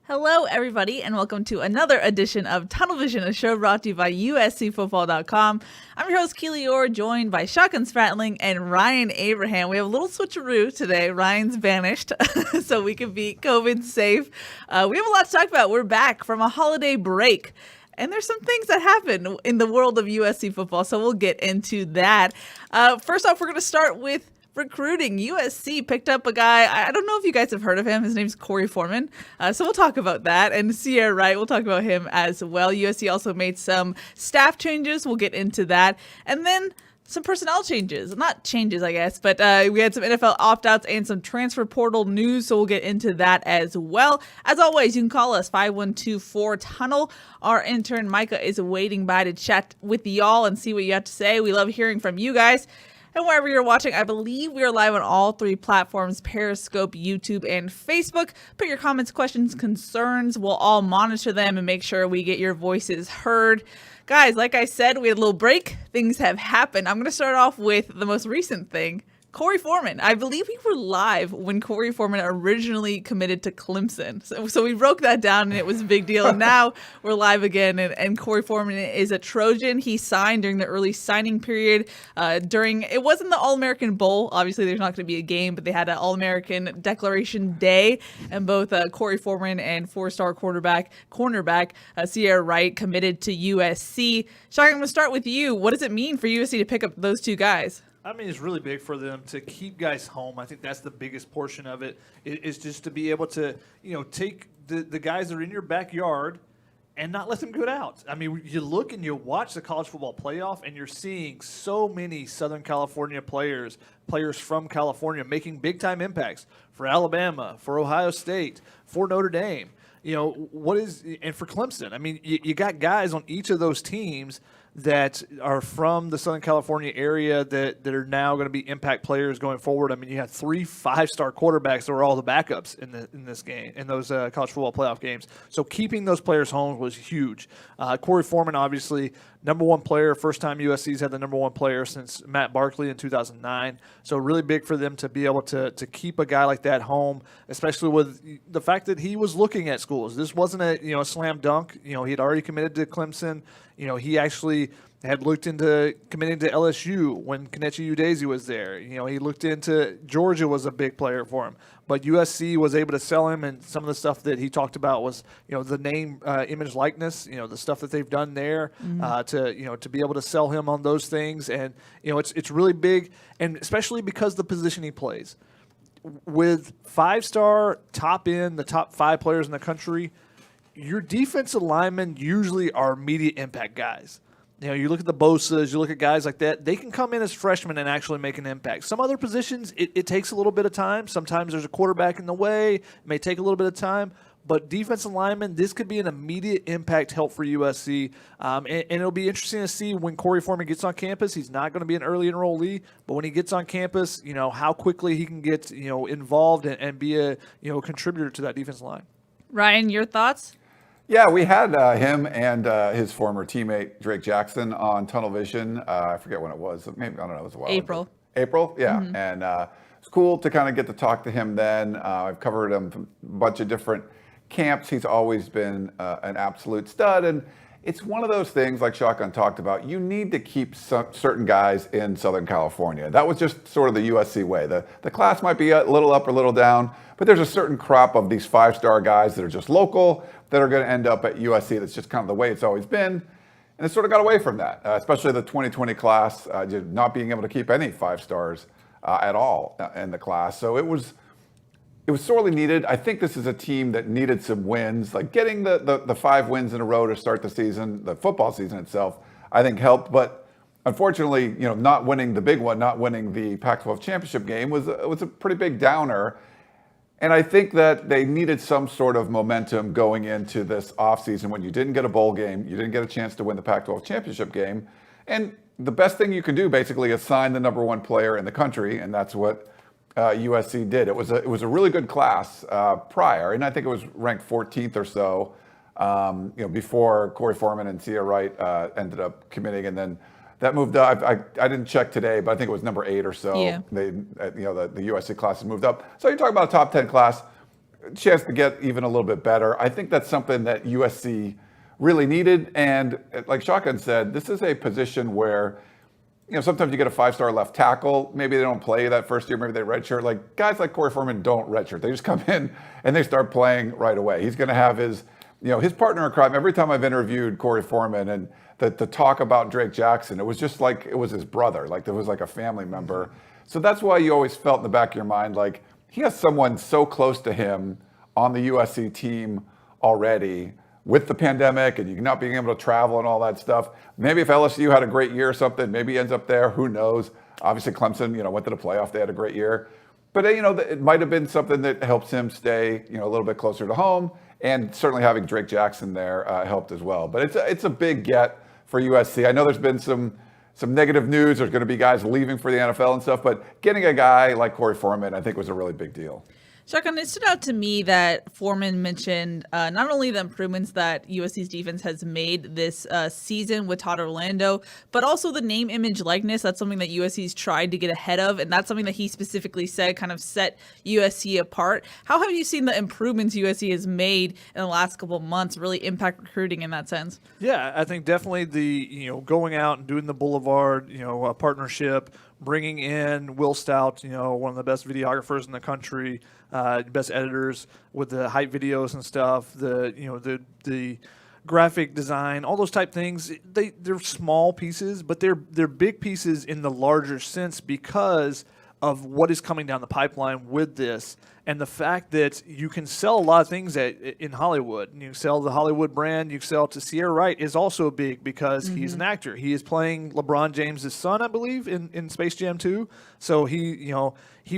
Hello, everybody, and welcome to another edition of Tunnel Vision, a show brought to you by USCFootball.com. I'm your host, Keely Eure, joined by Shotgun Spratling and Ryan Abraham. We have a little switcheroo today. Ryan's vanished, so we can be COVID safe. We have a lot to talk about. We're back from a holiday break, and there's some things that happen in the world of USC football, so we'll get into that. First off, we're going to start with recruiting. USC picked up a guy. I don't know if you guys have heard of him. His name's Korey Foreman. So we'll talk about that. And Ceyair Wright, we'll talk about him as well. USC also made some staff changes. We'll get into that. And then some personnel changes. Not changes, I guess, but we had some NFL opt-outs and some transfer portal news, so we'll get into that as well. As always, you can call us 512-4TUNNEL. Our intern, Micah, is waiting by to chat with y'all and see what you have to say. We love hearing from you guys. And wherever you're watching, I believe we are live on all three platforms, Periscope, YouTube, and Facebook. Put your comments, questions, concerns. We'll all monitor them and make sure we get your voices heard. Guys, like I said, we had a little break. Things have happened. I'm going to start off with the most recent thing. Korey Foreman. I believe we were live when Korey Foreman originally committed to Clemson. So we broke that down, and it was a big deal. And now we're live again, and Korey Foreman is a Trojan. He signed during the early signing period. It wasn't the All-American Bowl. Obviously, there's not going to be a game, but they had an All-American Declaration Day, and both Korey Foreman and four-star cornerback Ceyair Wright committed to USC. Shaka, I'm going to start with you. What does it mean for USC to pick up those two guys? I mean, it's really big for them to keep guys home. I think that's the biggest portion of it, is just to be able to, take the guys that are in your backyard and not let them get out. I mean, you look and you watch the college football playoff, and you're seeing so many Southern California players from California making big-time impacts for Alabama, for Ohio State, for Notre Dame. And for Clemson. I mean, you got guys on each of those teams that are from the Southern California area that are now going to be impact players going forward. I mean, you had 3 5-star quarterbacks that were all the backups in this game, in those college football playoff games. So keeping those players home was huge. Korey Foreman, obviously, number one player, first time USC's had the number one player since Matt Barkley in 2009. So really big for them to be able to keep a guy like that home, especially with the fact that he was looking at schools. This wasn't a slam dunk. He had already committed to Clemson. He actually had looked into committing to LSU when Kenechi Udeze was there. He looked into Georgia was a big player for him. But USC was able to sell him, and some of the stuff that he talked about was, the name, image, likeness, the stuff that they've done there to be able to sell him on those things. And, it's really big, and especially because the position he plays. With 5-star the top 5 players in the country, your defensive linemen usually are immediate impact guys. You look at the Bosas, you look at guys like that, they can come in as freshmen and actually make an impact. Some other positions, it takes a little bit of time. Sometimes there's a quarterback in the way. It may take a little bit of time. But defensive linemen, this could be an immediate impact help for USC. And it'll be interesting to see when Korey Foreman gets on campus. He's not going to be an early enrollee, but when he gets on campus, how quickly he can get involved and be a contributor to that defensive line. Ryan, your thoughts? Yeah, we had him and his former teammate Drake Jackson on Tunnel Vision. I forget when it was. Maybe, I don't know. It was a while ago. April, yeah. Mm-hmm. And it's cool to kind of get to talk to him then. I've covered him from a bunch of different camps. He's always been an absolute stud. And it's one of those things, like Shotgun talked about, you need to keep certain guys in Southern California. That was just sort of the USC way. The class might be a little up or a little down, but there's a certain crop of these 5-star guys that are just local that are going to end up at USC. That's just kind of the way it's always been. And it sort of got away from that, especially the 2020 class, not being able to keep any 5 stars at all in the class. So it was it was sorely needed. I think this is a team that needed some wins. Like getting the 5 wins in a row to start the season, the football season itself, I think helped. But unfortunately, not winning the big one, not winning the Pac-12 championship game was a pretty big downer. And I think that they needed some sort of momentum going into this offseason when you didn't get a bowl game, you didn't get a chance to win the Pac-12 championship game. And the best thing you can do basically is sign the number 1 player in the country, and that's what USC did. It was a really good class prior, and I think it was ranked 14th or so, before Korey Foreman and Ceyair Wright ended up committing, and then that moved up. I didn't check today, but I think it was number 8 or so. Yeah. The USC class has moved up. So you're talking about a top 10 class, chance to get even a little bit better. I think that's something that USC really needed, and like Shotgun said, this is a position where sometimes you get a 5-star left tackle. Maybe they don't play that first year. Maybe they redshirt. Like guys like Korey Foreman don't redshirt. They just come in and they start playing right away. He's going to have his partner in crime. Every time I've interviewed Korey Foreman and the talk about Drake Jackson, it was just like it was his brother. Like there was like a family member. So that's why you always felt in the back of your mind like he has someone so close to him on the USC team already. With the pandemic and you not being able to travel and all that stuff, maybe if LSU had a great year or something, maybe he ends up there. Who knows? Obviously, Clemson, went to the playoff. They had a great year, but it might have been something that helps him stay, a little bit closer to home. And certainly having Drake Jackson there helped as well. But it's a big get for USC. I know there's been some negative news. There's going to be guys leaving for the NFL and stuff, but getting a guy like Korey Foreman, I think, was a really big deal. Shotgun, it stood out to me that Foreman mentioned not only the improvements that USC's defense has made this season with Todd Orlando, but also the name, image, likeness. That's something that USC's tried to get ahead of, and that's something that he specifically said kind of set USC apart. How have you seen the improvements USC has made in the last couple of months really impact recruiting in that sense? Yeah, I think definitely the going out and doing the Boulevard partnership, bringing in Will Stout, one of the best videographers in the country, best editors with the hype videos and stuff, the graphic design, all those type things. They're small pieces, but they're big pieces in the larger sense because of what is coming down the pipeline with this. And the fact that you can sell a lot of things in Hollywood. You sell the Hollywood brand, you sell to Ceyair Wright is also big because he's an actor. He is playing LeBron James' son, I believe, in Space Jam 2. So he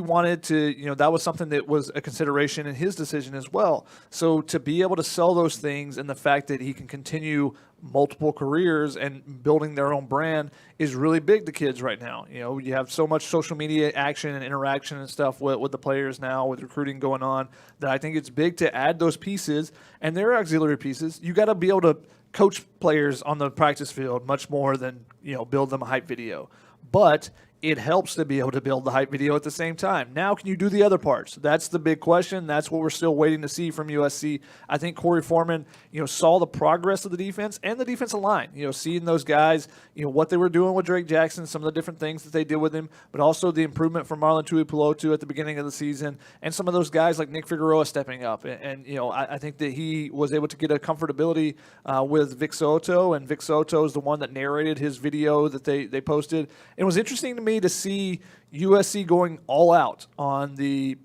wanted to, that was something that was a consideration in his decision as well. So to be able to sell those things and the fact that he can continue multiple careers and building their own brand is really big to kids right now. You have so much social media action and interaction and stuff with the players now, with recruiting going on, that I think it's big to add those pieces. And they're auxiliary pieces. You got to be able to coach players on the practice field much more than, build them a hype video. But it helps to be able to build the hype video at the same time. Now, can you do the other parts? That's the big question. That's what we're still waiting to see from USC. I think Korey Foreman, saw the progress of the defense and the defensive line. Seeing those guys, what they were doing with Drake Jackson, some of the different things that they did with him, but also the improvement from Marlon Tuipulotu at the beginning of the season, and some of those guys like Nick Figueroa stepping up. And I think that he was able to get a comfortability with Vic Soto, and Vic Soto is the one that narrated his video that they posted. It was interesting to me to see USC going all out on the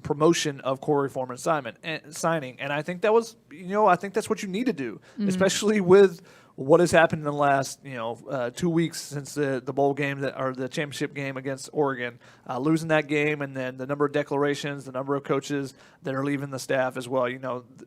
promotion of Korey Foreman signing, and I think that was, I think that's what you need to do, especially with what has happened in the last 2 weeks since the bowl game or the championship game against Oregon, losing that game, and then the number of declarations, the number of coaches that are leaving the staff as well.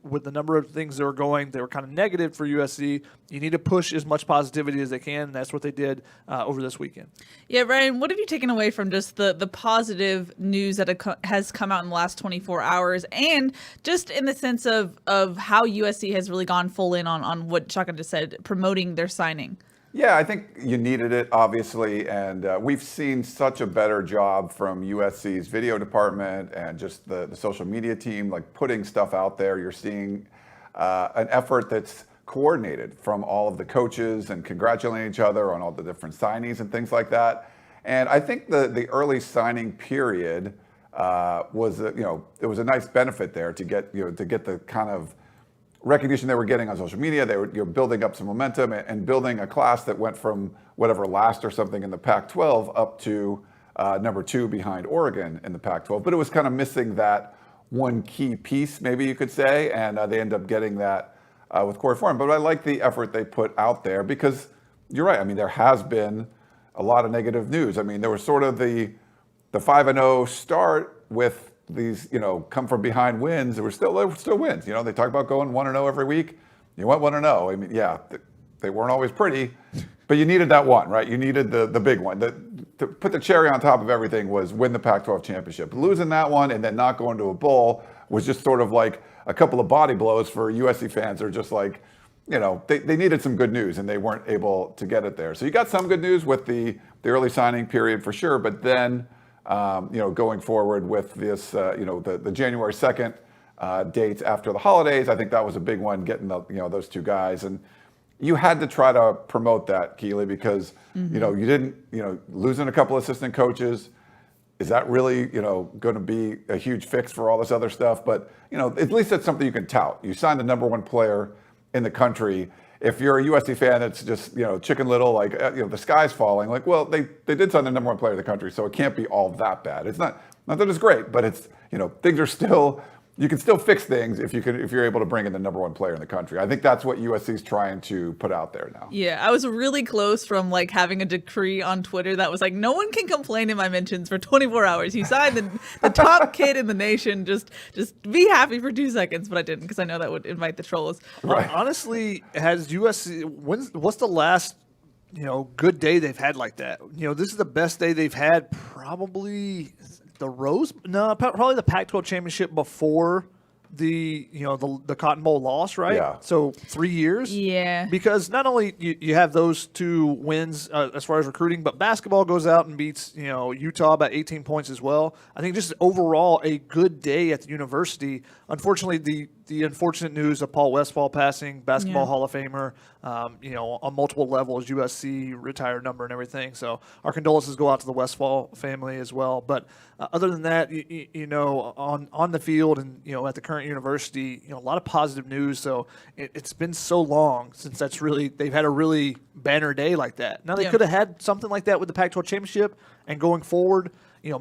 With the number of things that were going, they were kind of negative for USC. You need to push as much positivity as they can, and that's what they did over this weekend. Yeah, Ryan, what have you taken away from just the positive news that has come out in the last 24 hours, and just in the sense of how USC has really gone full in on what Shotgun just said, promoting their signing? Yeah, I think you needed it, obviously, and we've seen such a better job from USC's video department and just the social media team, like putting stuff out there. You're seeing an effort that's coordinated from all of the coaches and congratulating each other on all the different signings and things like that. And I think the early signing period was, it was a nice benefit there to get the kind of recognition they were getting on social media. They were building up some momentum and building a class that went from whatever last or something in the Pac-12 up to number 2 behind Oregon in the Pac-12. But it was kind of missing that one key piece, maybe you could say, and they end up getting that with Korey Foreman. But I like the effort they put out there because you're right. I mean, there has been a lot of negative news. I mean, there was sort of the 5-0 start with these, come from behind wins. There were still wins. They talk about going 1-0 every week. You went 1-0. I mean, yeah, they weren't always pretty, but you needed that one, right? You needed the big one. To put the cherry on top of everything was win the Pac-12 championship. Losing that one and then not going to a bowl was just sort of like a couple of body blows for USC fans. Are just like, they needed some good news and they weren't able to get it there. So you got some good news with the early signing period for sure, but then going forward with this, the January 2nd dates after the holidays, I think that was a big one, getting those two guys. And you had to try to promote that, Keely, because, you didn't, losing a couple assistant coaches, is that really, going to be a huge fix for all this other stuff? But, at least that's something you can tout. You signed the number one player in the country. If you're a USC fan that's just, chicken little, like, the sky's falling, like, well, they did sign the number one player in the country, so it can't be all that bad. It's not that it's great, but it's, things are still, you can still fix things if you're able to bring in the number one player in the country. I think that's what USC is trying to put out there now. Yeah, I was really close from like having a decree on Twitter that was like, no one can complain in my mentions for 24 hours. You signed the top kid in the nation. Just be happy for 2 seconds, but I didn't because I know that would invite the trolls. Right. Honestly, has USC? What's the last good day they've had like that? This is the best day they've had probably. Probably the Pac-12 championship before the Cotton Bowl loss, right? Yeah. So 3 years. Yeah. Because not only you have those 2 wins as far as recruiting, but basketball goes out and beats Utah by 18 points as well. I think just overall a good day at the university. Unfortunately, the unfortunate news of Paul Westphal passing, basketball Hall of Famer, on multiple levels, USC retired number and everything. So our condolences go out to the Westphal family as well. But other than that, on the field and at the current university, a lot of positive news. So it's been so long since they've had a really banner day like that. Now they could have had something like that with the Pac-12 championship, and going forward,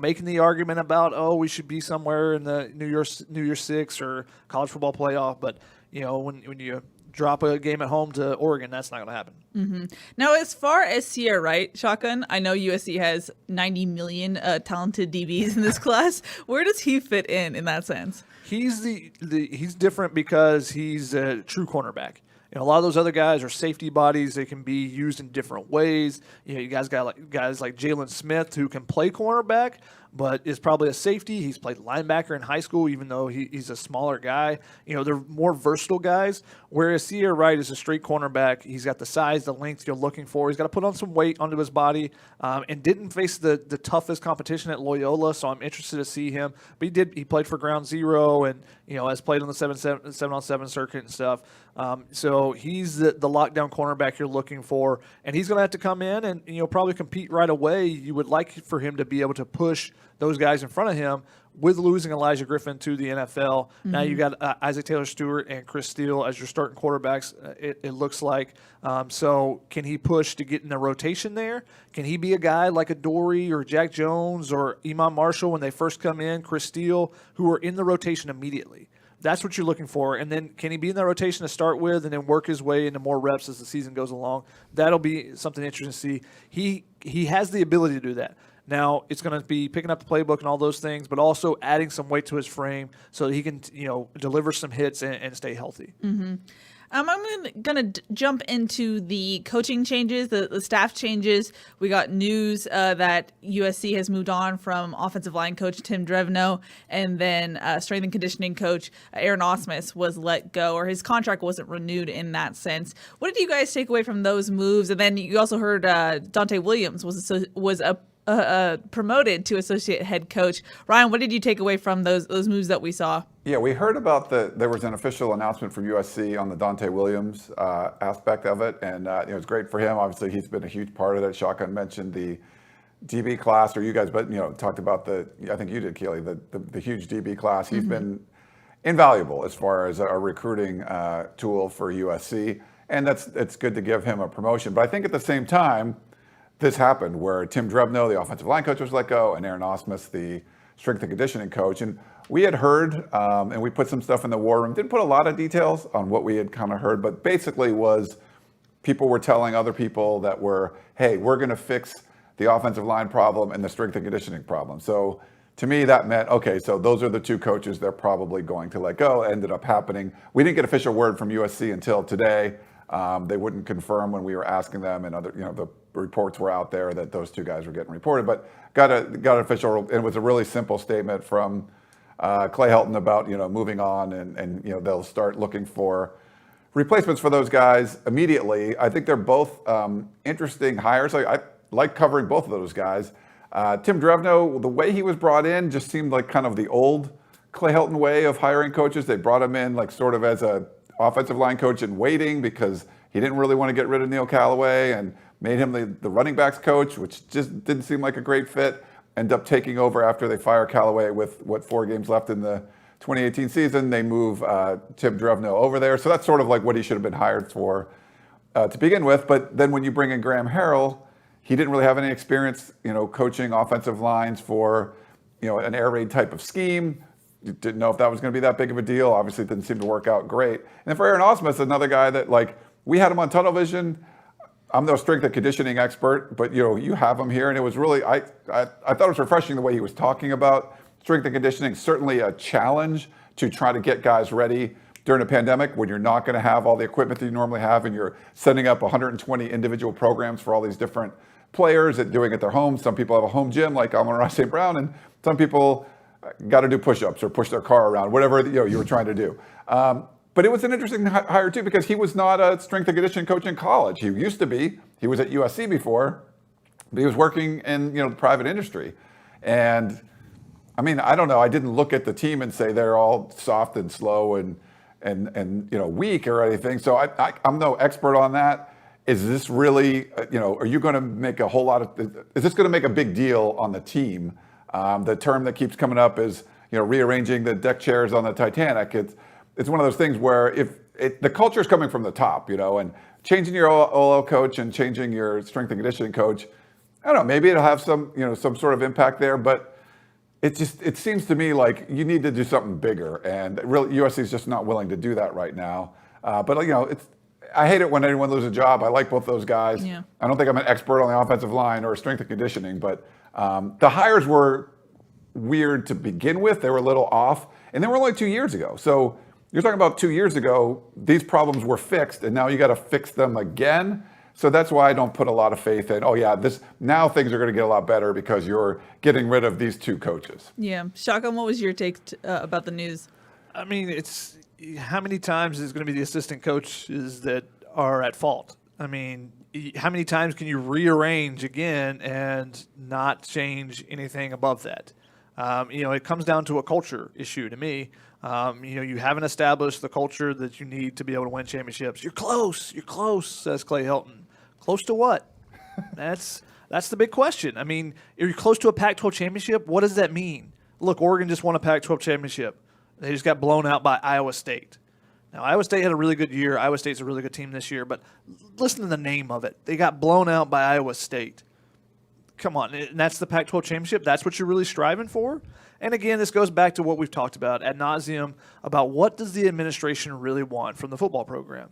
making the argument about, we should be somewhere in the New Year's Six or college football playoff. But, when you drop a game at home to Oregon, that's not going to happen. Mm-hmm. Now, as far as Ceyair Wright, Shotgun, I know USC has 90 million talented DBs in this class. Where does he fit in that sense? He's he's different because he's a true cornerback. A lot of those other guys are safety bodies. They can be used in different ways. You guys got guys like Jalen Smith who can play cornerback, but is probably a safety. He's played linebacker in high school, even though he's a smaller guy. They're more versatile guys, whereas Ceyair Wright is a straight cornerback. He's got the size, the length you're looking for. He's got to put on some weight onto his body, and didn't face the toughest competition at Loyola, so I'm interested to see him. But he played for Ground Zero and, has played on the 7-on-7 circuit and stuff. So he's the lockdown cornerback you're looking for, and he's going to have to come in and probably compete right away. You would like for him to be able to push those guys in front of him. With losing Elijah Griffin to the NFL, now you got Isaac Taylor-Stewart and Chris Steele as your starting quarterbacks, it looks like. So can he push to get in the rotation there? Can he be a guy like a Dory or Jack Jones or Iman Marshall when they first come in, Chris Steele, who are in the rotation immediately? That's what you're looking for. And then can he be in that rotation to start with and then work his way into more reps as the season goes along? That'll be something interesting to see. He has the ability to do that. Now, it's going to be picking up the playbook and all those things, but also adding some weight to his frame so that he can, deliver some hits and stay healthy. Mm-hmm. I'm going to jump into the coaching changes, the staff changes. We got news that USC has moved on from offensive line coach Tim Drevno, and then strength and conditioning coach Aaron Ausmus was let go, or his contract wasn't renewed in that sense. What did you guys take away from those moves? And then you also heard Dante Williams was promoted to associate head coach. Ryan, what did you take away from those moves that we saw? Yeah, we heard about there was an official announcement from USC on the Dante Williams aspect of it, and it's great for him. Obviously, he's been a huge part of it. Shotgun mentioned the DB class, or you guys, but talked about I think you did, Keely, the huge DB class. He's been invaluable as far as a recruiting tool for USC, and it's good to give him a promotion. But I think at the same time, this happened where Tim Drevno, the offensive line coach, was let go, and Aaron Ausmus, the strength and conditioning coach. And we had heard, and we put some stuff in the war room, didn't put a lot of details on what we had kind of heard, but basically was people were telling other people that hey, we're going to fix the offensive line problem and the strength and conditioning problem. So to me, that meant, okay, so those are the two coaches they're probably going to let go. It ended up happening. We didn't get official word from USC until today. They wouldn't confirm when we were asking them, and other, the reports were out there that those two guys were getting reported, but got an official, and it was a really simple statement from Clay Helton about, moving on, and they'll start looking for replacements for those guys immediately. I think they're both interesting hires. I like covering both of those guys. Tim Drevno, the way he was brought in just seemed like kind of the old Clay Helton way of hiring coaches. They brought him in like sort of as a offensive line coach in waiting because he didn't really want to get rid of Neil Callaway, and made him the running backs coach, which just didn't seem like a great fit. Ended up taking over after they fire Callaway with 4 games left in the 2018 season. They move Tim Drevno over there. So that's sort of like what he should have been hired for to begin with. But then when you bring in Graham Harrell, he didn't really have any experience, coaching offensive lines for, an air raid type of scheme. You didn't know if that was going to be that big of a deal. Obviously, it didn't seem to work out great. And then for Aaron Ausmus, another guy that we had him on tunnel vision. I'm no strength and conditioning expert, but you have him here, and it was really I thought it was refreshing the way he was talking about strength and conditioning. Certainly a challenge to try to get guys ready during a pandemic when you're not going to have all the equipment that you normally have, and you're setting up 120 individual programs for all these different players that doing it at their home. Some people have a home gym like Amon-Ra St. Brown, and some people got to do push-ups or push their car around, whatever you were trying to do. But it was an interesting hire too, because he was not a strength and conditioning coach in college. He used to be. He was at USC before, but he was working in the private industry. And I mean, I don't know. I didn't look at the team and say they're all soft and slow and weak or anything. So I'm no expert on that. Is this really, are you going to make a whole lot of? Is this going to make a big deal on the team? The term that keeps coming up is rearranging the deck chairs on the Titanic. It's one of those things where the culture is coming from the top, and changing your OL coach and changing your strength and conditioning coach, I don't know, maybe it'll have some sort of impact there, but it seems to me like you need to do something bigger, and really USC is just not willing to do that right now. But I hate it when anyone loses a job. I like both those guys. Yeah. I don't think I'm an expert on the offensive line or strength and conditioning, but the hires were weird to begin with. They were a little off, and they were only 2 years ago. So you're talking about 2 years ago, these problems were fixed, and now you got to fix them again. So that's why I don't put a lot of faith in, now things are going to get a lot better because you're getting rid of these two coaches. Yeah. Shotgun, what was your take about the news? I mean, it's how many times is going to be the assistant coaches that are at fault? I mean, how many times can you rearrange again and not change anything above that? It comes down to a culture issue to me. You haven't established the culture that you need to be able to win championships. You're close, says Clay Helton. Close to what? That's the big question. I mean, are you close to a Pac-12 championship? What does that mean? Look, Oregon just won a Pac-12 championship. They just got blown out by Iowa State. Now, Iowa State had a really good year. Iowa State's a really good team this year, but listen to the name of it. They got blown out by Iowa State. Come on, and that's the Pac-12 championship? That's what you're really striving for? And again, this goes back to what we've talked about ad nauseum about what does the administration really want from the football program,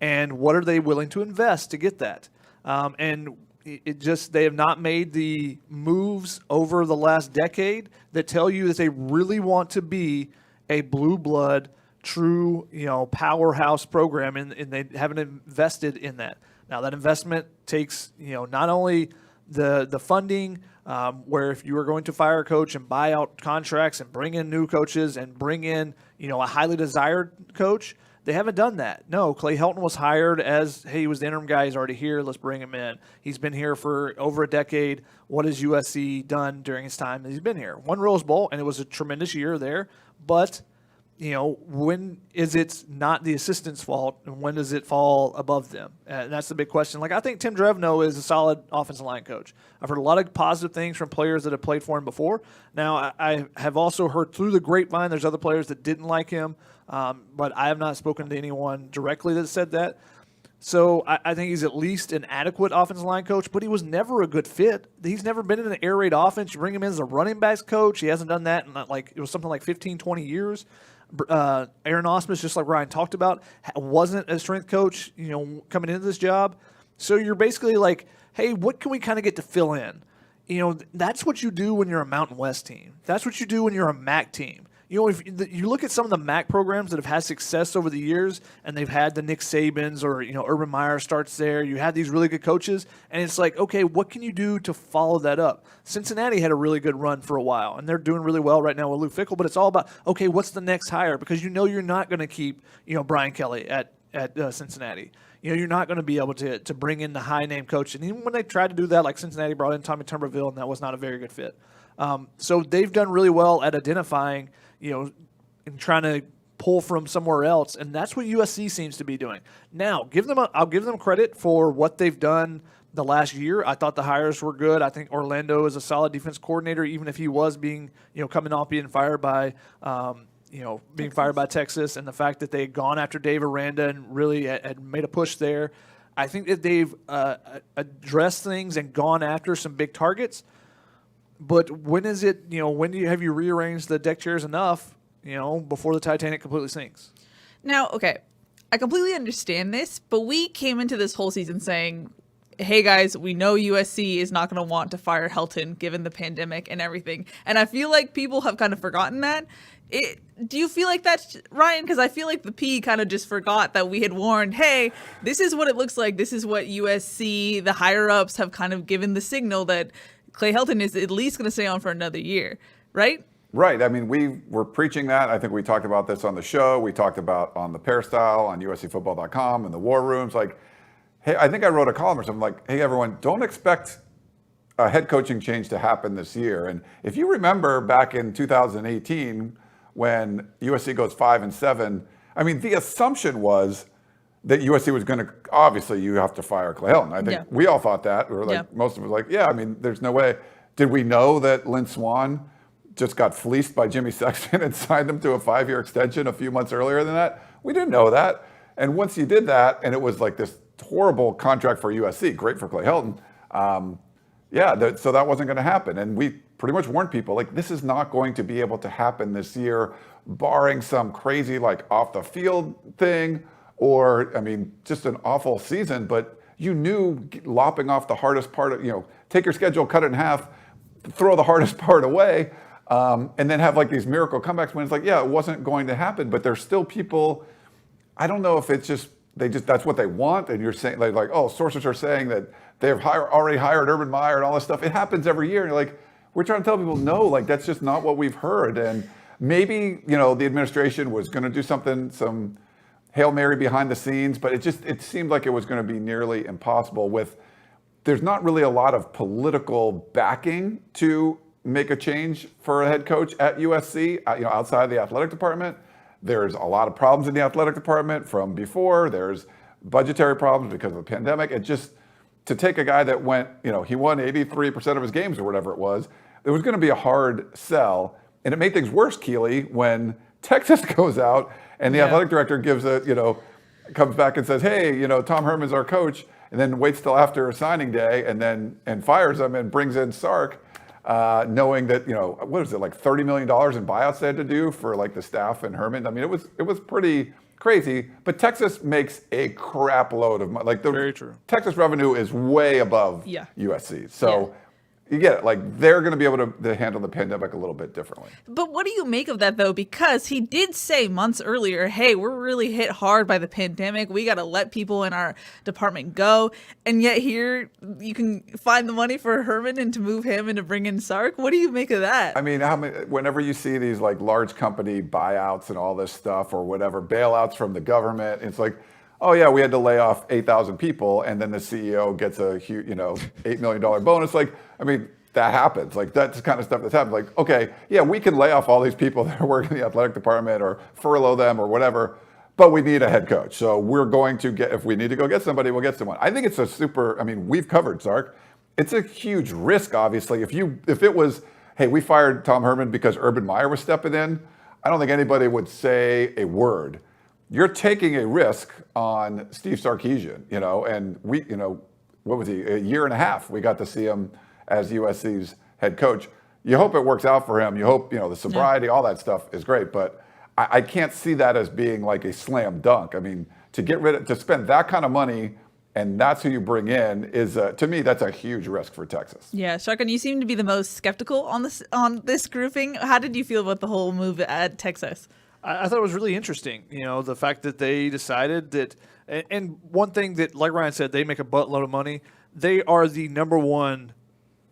and what are they willing to invest to get that? And they have not made the moves over the last decade that tell you that they really want to be a blue blood, true powerhouse program, and they haven't invested in that. Now that investment takes not only the funding, where if you are going to fire a coach and buy out contracts and bring in new coaches and bring in a highly desired coach, they haven't done that. No, Clay Helton was hired as, hey, he was the interim guy. He's already here. Let's bring him in. He's been here for over a decade. What has USC done during his time that he's been here? Won Rose Bowl, and it was a tremendous year there. But when is it not the assistant's fault, and when does it fall above them? And that's the big question. I think Tim Drevno is a solid offensive line coach. I've heard a lot of positive things from players that have played for him before. Now, I have also heard through the grapevine there's other players that didn't like him, but I have not spoken to anyone directly that said that. So I think he's at least an adequate offensive line coach, but he was never a good fit. He's never been in an air raid offense. You bring him in as a running backs coach. He hasn't done that in it was something like 15, 20 years. Aaron Ausmus, just like Ryan talked about, wasn't a strength coach, coming into this job. So you're basically like, hey, what can we kind of get to fill in? That's what you do when you're a Mountain West team. That's what you do when you're a MAC team. If you look at some of the MAC programs that have had success over the years, and they've had the Nick Sabans or, Urban Meyer starts there. You have these really good coaches, and it's like, okay, what can you do to follow that up? Cincinnati had a really good run for a while, and they're doing really well right now with Lou Fickell, but it's all about, okay, what's the next hire? Because you're not going to keep, Brian Kelly at Cincinnati. You're not going to be able to bring in the high-name coach. And even when they tried to do that, like Cincinnati brought in Tommy Tuberville, and that was not a very good fit. So they've done really well at identifying, and trying to pull from somewhere else, and that's what USC seems to be doing. Now, I'll give them credit for what they've done the last year. I thought the hires were good. I think Orlando is a solid defense coordinator, even if he was being fired by Texas, and the fact that they had gone after Dave Aranda and really had made a push there. I think that they've addressed things and gone after some big targets. But when is it, when have you rearranged the deck chairs enough, before the Titanic completely sinks? Now, okay, I completely understand this, but we came into this whole season saying, hey guys, we know USC is not going to want to fire Helton given the pandemic and everything. And I feel like people have kind of forgotten that. Do you feel like that's, Ryan? Because I feel like the P kind of just forgot that we had warned, hey, this is what it looks like. This is what USC, the higher-ups have kind of given the signal that Clay Helton is at least going to stay on for another year, right? Right. I mean, we were preaching that. I think we talked about this on the show. We talked about on the Peristyle, on USCfootball.com, and the war rooms. Like, hey, I think I wrote a column or something like, hey, everyone, don't expect a head coaching change to happen this year. And if you remember back in 2018 when USC goes 5-7, I mean, the assumption was that USC was going to, obviously, you have to fire Clay Helton. I think we all thought that. We were like, most of us were like, I mean, there's no way. Did we know that Lynn Swann just got fleeced by Jimmy Sexton and signed him to a 5-year extension a few months earlier than that? We didn't know that. And once you did that, and it was like this horrible contract for USC, great for Clay Helton, so that wasn't going to happen. And we pretty much warned people, like, this is not going to be able to happen this year, barring some crazy, like, off-the-field thing, or, I mean, just an awful season. But you knew lopping off the hardest part of, take your schedule, cut it in half, throw the hardest part away, and then have, like, these miracle comebacks when it's like, it wasn't going to happen. But there's still people, I don't know if it's just, that's what they want, and you're saying, like, oh, sources are saying that they've already hired Urban Meyer and all this stuff. It happens every year, and you're like, we're trying to tell people, no, like, that's just not what we've heard. And maybe, the administration was going to do something, some Hail Mary behind the scenes, but it seemed like it was going to be nearly impossible there's not really a lot of political backing to make a change for a head coach at USC, outside of the athletic department. There's a lot of problems in the athletic department from before. There's budgetary problems because of the pandemic. It just, to take a guy that went, he won 83% of his games or whatever it was going to be a hard sell. And it made things worse, Keely, when Texas goes out and the athletic director gives comes back and says, hey, Tom Herman's our coach, and then waits till after signing day and fires him and brings in Sark, knowing that, what is it, like $30 million in buyouts they had to do for, like, the staff and Herman. I mean, it was pretty crazy, but Texas makes a crap load of money. Like, very true. Texas revenue is way above USC. So you get it. Like, they're going to be able to handle the pandemic a little bit differently. But what do you make of that, though? Because he did say months earlier, hey, we're really hit hard by the pandemic. We got to let people in our department go. And yet here you can find the money for Herman and to move him and to bring in Sark. What do you make of that? I mean, whenever you see these, like, large company buyouts and all this stuff or whatever, bailouts from the government, it's like, oh yeah, we had to lay off 8,000 people, and then the CEO gets a huge, $8 million bonus. Like, I mean, that happens. Like, that's the kind of stuff that's happened. Like, okay, yeah, we can lay off all these people that are working in the athletic department or furlough them or whatever, but we need a head coach. So we're going to if we need to go get somebody, we'll get someone. I think it's we've covered Sark. It's a huge risk, obviously. If it was, hey, we fired Tom Herman because Urban Meyer was stepping in, I don't think anybody would say a word. you're taking a risk on Steve Sarkisian, and we, what was he, a year and a half, we got to see him as USC's head coach. You hope it works out for him. You hope, the sobriety, all that stuff is great, but I can't see that as being like a slam dunk. I mean, to spend that kind of money and that's who you bring in is, to me, that's a huge risk for Texas. Yeah, Shotgun, you seem to be the most skeptical on this grouping. How did you feel about the whole move at Texas? I thought it was really interesting, the fact that they decided that, and one thing that, like Ryan said, they make a buttload of money. They are the number one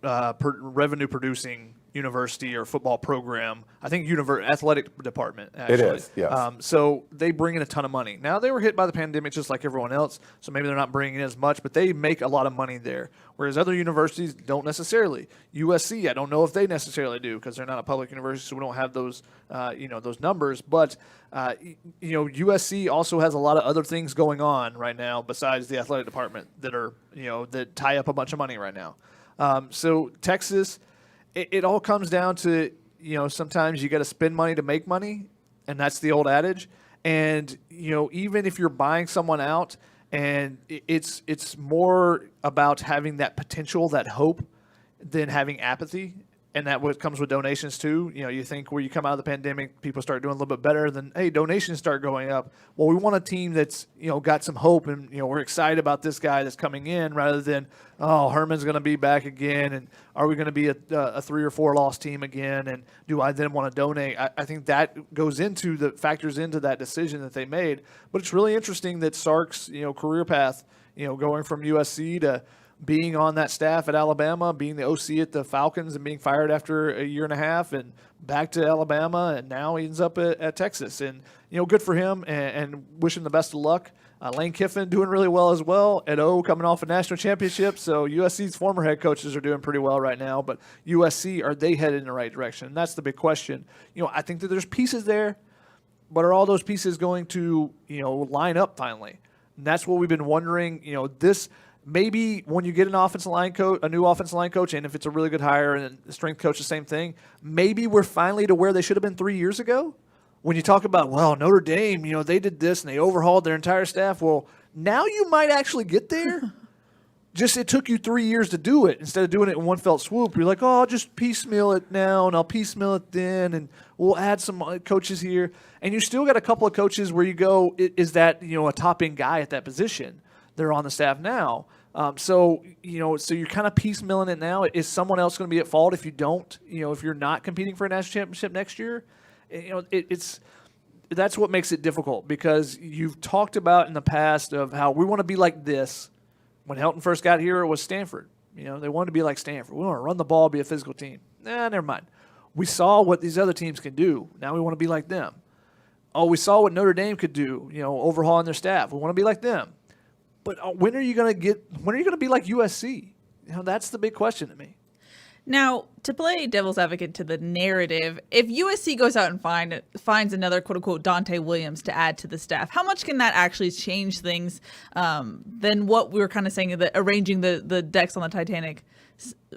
revenue-producing university or football program. I think athletic department, actually. It is, yes. So they bring in a ton of money. Now, they were hit by the pandemic just like everyone else, so maybe they're not bringing in as much, but they make a lot of money there, whereas other universities don't necessarily. USC, I don't know if they necessarily do because they're not a public university, so we don't have those, those numbers. But, USC also has a lot of other things going on right now besides the athletic department that are, that tie up a bunch of money right now. So Texas, it all comes down to, sometimes you got to spend money to make money, and that's the old adage. And, even if you're buying someone out, and it's more about having that potential, that hope, than having apathy. And that what comes with donations too. You think where you come out of the pandemic, people start doing a little bit better. Then, hey, donations start going up. Well, we want a team that's got some hope, and we're excited about this guy that's coming in, rather than Herman's going to be back again, and are we going to be a 3 or 4 loss team again? And do I then want to donate? I think that factors into that decision that they made. But it's really interesting that Sark's career path, going from USC to being on that staff at Alabama, being the OC at the Falcons, and being fired after a year and a half, and back to Alabama, and now he ends up at Texas. And, good for him, and wish him the best of luck. Lane Kiffin doing really well as well. Ed O coming off a national championship. So USC's former head coaches are doing pretty well right now. But USC, are they headed in the right direction? And that's the big question. I think that there's pieces there, but are all those pieces going to, line up finally? And that's what we've been wondering. Maybe when you get a new offensive line coach, and if it's a really good hire, and the strength coach, the same thing, maybe we're finally to where they should have been 3 years ago. When you talk about, Notre Dame, they did this and they overhauled their entire staff. Well, now you might actually get there. Just it took you 3 years to do it instead of doing it in one fell swoop. You're like, I'll just piecemeal it now, and I'll piecemeal it then, and we'll add some coaches here. And you still got a couple of coaches where you go, is that a top-end guy at that position? They're on the staff now. So you're kind of piecemealing it now. Is someone else going to be at fault if you don't, if you're not competing for a national championship next year? That's what makes it difficult, because you've talked about in the past of how we want to be like this. When Helton first got here, it was Stanford. They wanted to be like Stanford. We want to run the ball, be a physical team. Never mind. We saw what these other teams can do. Now we want to be like them. Oh, we saw what Notre Dame could do, overhauling their staff. We want to be like them. But when are you going to be like USC? That's the big question to me. Now, to play devil's advocate to the narrative, if USC goes out and finds another quote-unquote Dante Williams to add to the staff, how much can that actually change things than what we were kind of saying, arranging the decks on the Titanic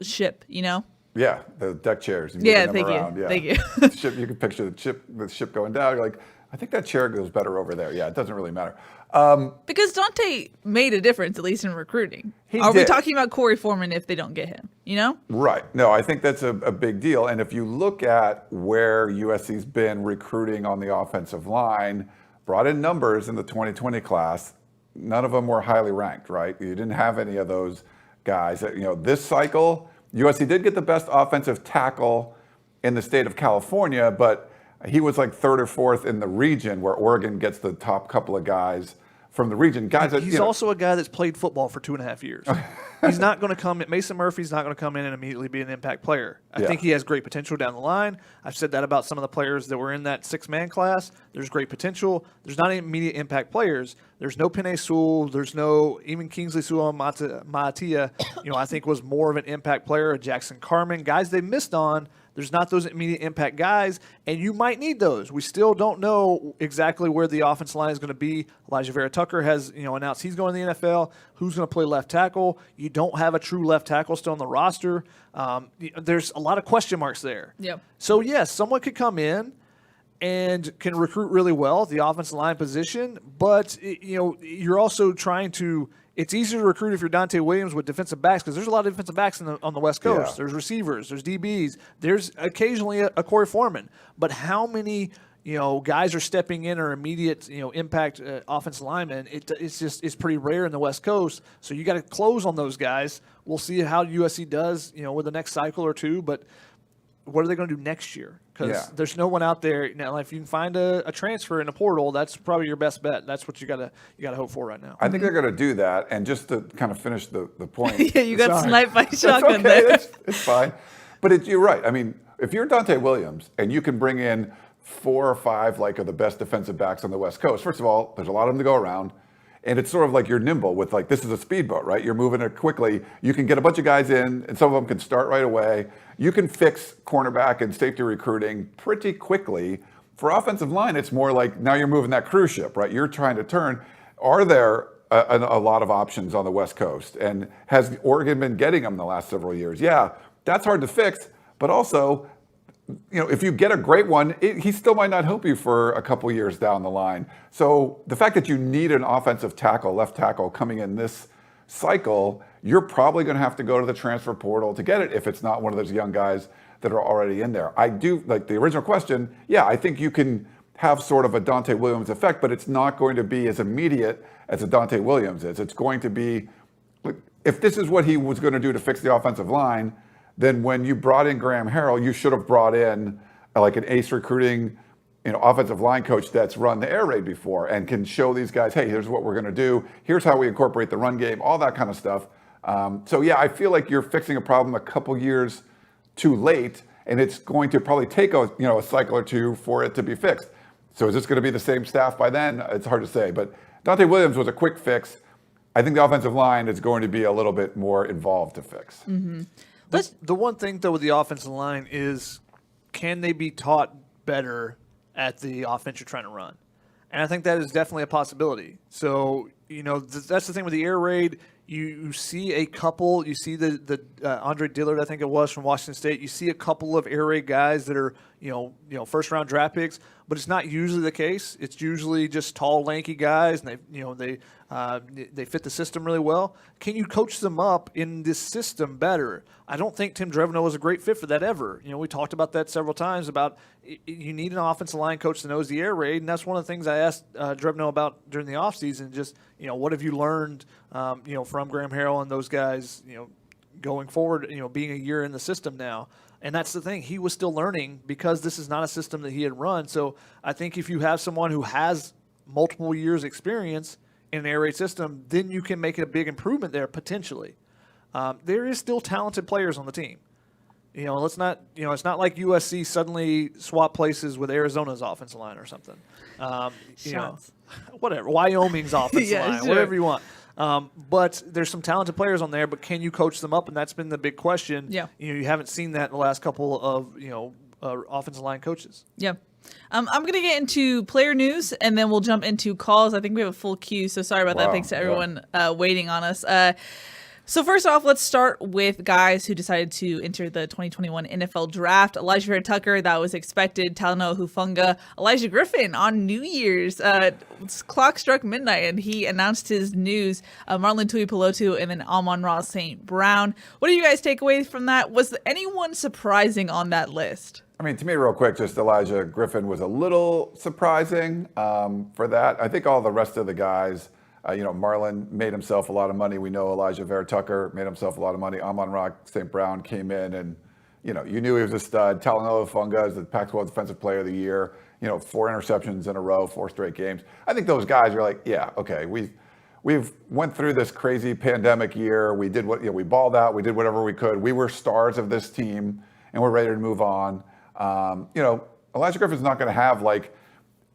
ship, Yeah, the deck chairs. Yeah, thank you. Thank you. Ship, you can picture the ship going down. You're like, I think that chair goes better over there. Yeah, it doesn't really matter. Because Dante made a difference, at least in recruiting. We talking about Korey Foreman if they don't get him, Right. No, I think that's a big deal. And if you look at where USC's been recruiting on the offensive line, brought in numbers in the 2020 class, none of them were highly ranked, right? You didn't have any of those guys. This cycle, USC did get the best offensive tackle in the state of California, but he was like 3rd or 4th in the region, where Oregon gets the top couple of guys from the region. He's also a guy that's played football for 2.5 years. He's not going to come in. Mason Murphy's not going to come in and immediately be an impact player. I think he has great potential down the line. I've said that about some of the players that were in that 6-man class. There's great potential. There's not immediate impact players. There's no Penei Sewell. There's no even Kingsley Suamataia. I think was more of an impact player. A Jackson Carman, guys they missed on. There's not those immediate impact guys, and you might need those. We still don't know exactly where the offensive line is going to be. Elijah Vera Tucker has announced he's going to the NFL. Who's going to play left tackle? You don't have a true left tackle still on the roster. There's a lot of question marks there. Yep. So, yes, someone could come in and can recruit really well at the offensive line position. But, you're also trying to – it's easier to recruit if you're Dante Williams with defensive backs because there's a lot of defensive backs on the West Coast. Yeah. There's receivers. There's DBs. There's occasionally a Korey Foreman. But how many – guys are stepping in or immediate, impact offensive linemen. It's pretty rare in the West Coast. So you got to close on those guys. We'll see how USC does, with the next cycle or two. But what are they going to do next year? Because there's no one out there now. If you can find a transfer in a portal, that's probably your best bet. That's what you got to hope for right now. I think they're going to do that. And just to kind of finish the point. Yeah, you got sniped by shotgun okay. there. It's fine. But you're right. I mean, if you're Dante Williams and you can bring in 4 or 5 of the best defensive backs on the West Coast. First of all, there's a lot of them to go around. And it's sort of like you're nimble with this is a speedboat, right? You're moving it quickly. You can get a bunch of guys in and some of them can start right away. You can fix cornerback and safety recruiting pretty quickly. For offensive line, it's more like now you're moving that cruise ship, right? You're trying to turn. Are there a lot of options on the West Coast? And has Oregon been getting them the last several years? Yeah, that's hard to fix, but also if you get a great one, he still might not help you for a couple years down the line. So the fact that you need an offensive tackle, left tackle coming in this cycle, you're probably going to have to go to the transfer portal to get it if it's not one of those young guys that are already in there. I do, like the original question, I think you can have sort of a Dante Williams effect, but it's not going to be as immediate as a Dante Williams is. It's going to be, if this is what he was going to do to fix the offensive line, then when you brought in Graham Harrell, you should have brought in an ace recruiting, offensive line coach that's run the air raid before and can show these guys, hey, here's what we're going to do. Here's how we incorporate the run game, all that kind of stuff. I feel like you're fixing a problem a couple years too late, and it's going to probably take a cycle or two for it to be fixed. So is this going to be the same staff by then? It's hard to say. But Dante Williams was a quick fix. I think the offensive line is going to be a little bit more involved to fix. Mm-hmm. The one thing, though, with the offensive line is can they be taught better at the offense you're trying to run? And I think that is definitely a possibility. So, that's the thing with the air raid. You see a couple. You see the Andre Dillard, I think it was, from Washington State. You see a couple of air raid guys that are, first-round draft picks, but it's not usually the case. It's usually just tall, lanky guys, and they fit the system really well. Can you coach them up in this system better? I don't think Tim Drevno was a great fit for that ever. We talked about that several times about you need an offensive line coach that knows the air raid, and that's one of the things I asked Drevno about during the offseason. Just what have you learned, from Graham Harrell and those guys, going forward, being a year in the system now. And that's the thing. He was still learning because this is not a system that he had run. So I think if you have someone who has multiple years experience in an air raid system, then you can make a big improvement there potentially. There is still talented players on the team. Let's not, it's not like USC suddenly swap places with Arizona's offensive line or something. Whatever, Wyoming's offensive line, sure. Whatever you want. But there's some talented players on there, but can you coach them up? And that's been the big question. Yeah. You haven't seen that in the last couple of, offensive line coaches. Yeah. I'm going to get into player news, and then we'll jump into calls. I think we have a full queue, so sorry about that. Thanks to everyone waiting on us. So first off, let's start with guys who decided to enter the 2021 NFL Draft. Elijah Vera-Tucker, that was expected. Talanoa Hufanga. Elijah Griffin on New Year's. Clock struck midnight, and he announced his news. Marlon Tuipulotu and then Amon-Ra St. Brown. What do you guys take away from that? Was anyone surprising on that list? I mean, to me, real quick, just Elijah Griffin was a little surprising for that. I think all the rest of the guys, Marlon made himself a lot of money. We know Elijah Vera-Tucker made himself a lot of money. Amon-Ra St. Brown came in and, you knew he was a stud. Talanoa Hufanga is the Pac-12 Defensive Player of the Year. 4 interceptions in a row, 4 straight games. I think those guys are like, yeah, okay, we've went through this crazy pandemic year. We did we balled out. We did whatever we could. We were stars of this team, and we're ready to move on. Elijah Griffin's not going to have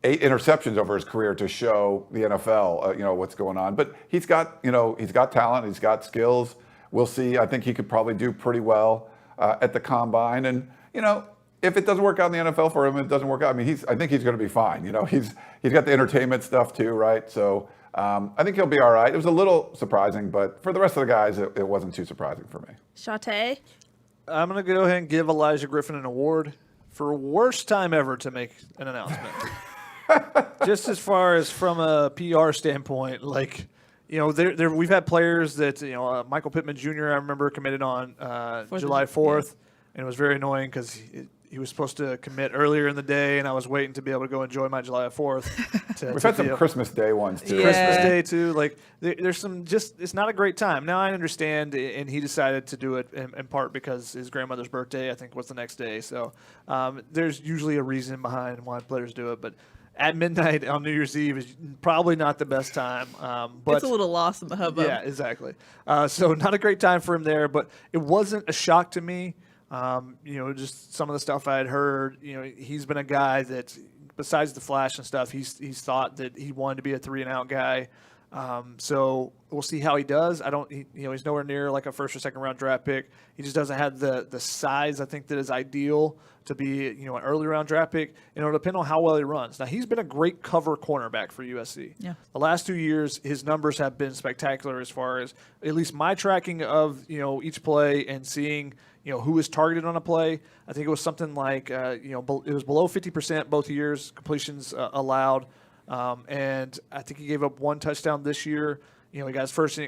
8 interceptions over his career to show the NFL, what's going on. But he's got talent. He's got skills. We'll see. I think he could probably do pretty well at the combine. And, if it doesn't work out in the NFL for him, it doesn't work out. I mean, I think he's going to be fine. He's got the entertainment stuff too, right? So I think he'll be all right. It was a little surprising, but for the rest of the guys, it wasn't too surprising for me. Shate? I'm going to go ahead and give Elijah Griffin an award for worst time ever to make an announcement. Just as far as from a PR standpoint, like, we've had players that, Michael Pittman Jr., I remember, committed on July 4th, and it was very annoying because he was supposed to commit earlier in the day, and I was waiting to be able to go enjoy my July 4th. We've had some Christmas Day ones, too. Yeah. Christmas Day, too. Like, there's some it's not a great time. Now, I understand, and he decided to do it in part because his grandmother's birthday, I think, was the next day. So there's usually a reason behind why players do it, but at midnight on New Year's Eve is probably not the best time. But it's a little lost in the hubbub. Yeah, exactly. So not a great time for him there, but it wasn't a shock to me. Just some of the stuff I had heard, he's been a guy that, besides the flash and stuff, he's thought that he wanted to be a 3-and-out guy. So we'll see how he does. He's nowhere near like a first or second round draft pick. He just doesn't have the size, I think, that is ideal to be, an early round draft pick. And it'll depend on how well he runs. Now, he's been a great cover cornerback for USC. Yeah. The last 2 years, his numbers have been spectacular as far as at least my tracking of, each play and seeing, who was targeted on a play. I think it was something like, it was below 50% both years, completions allowed. And I think he gave up 1 touchdown this year. He got his first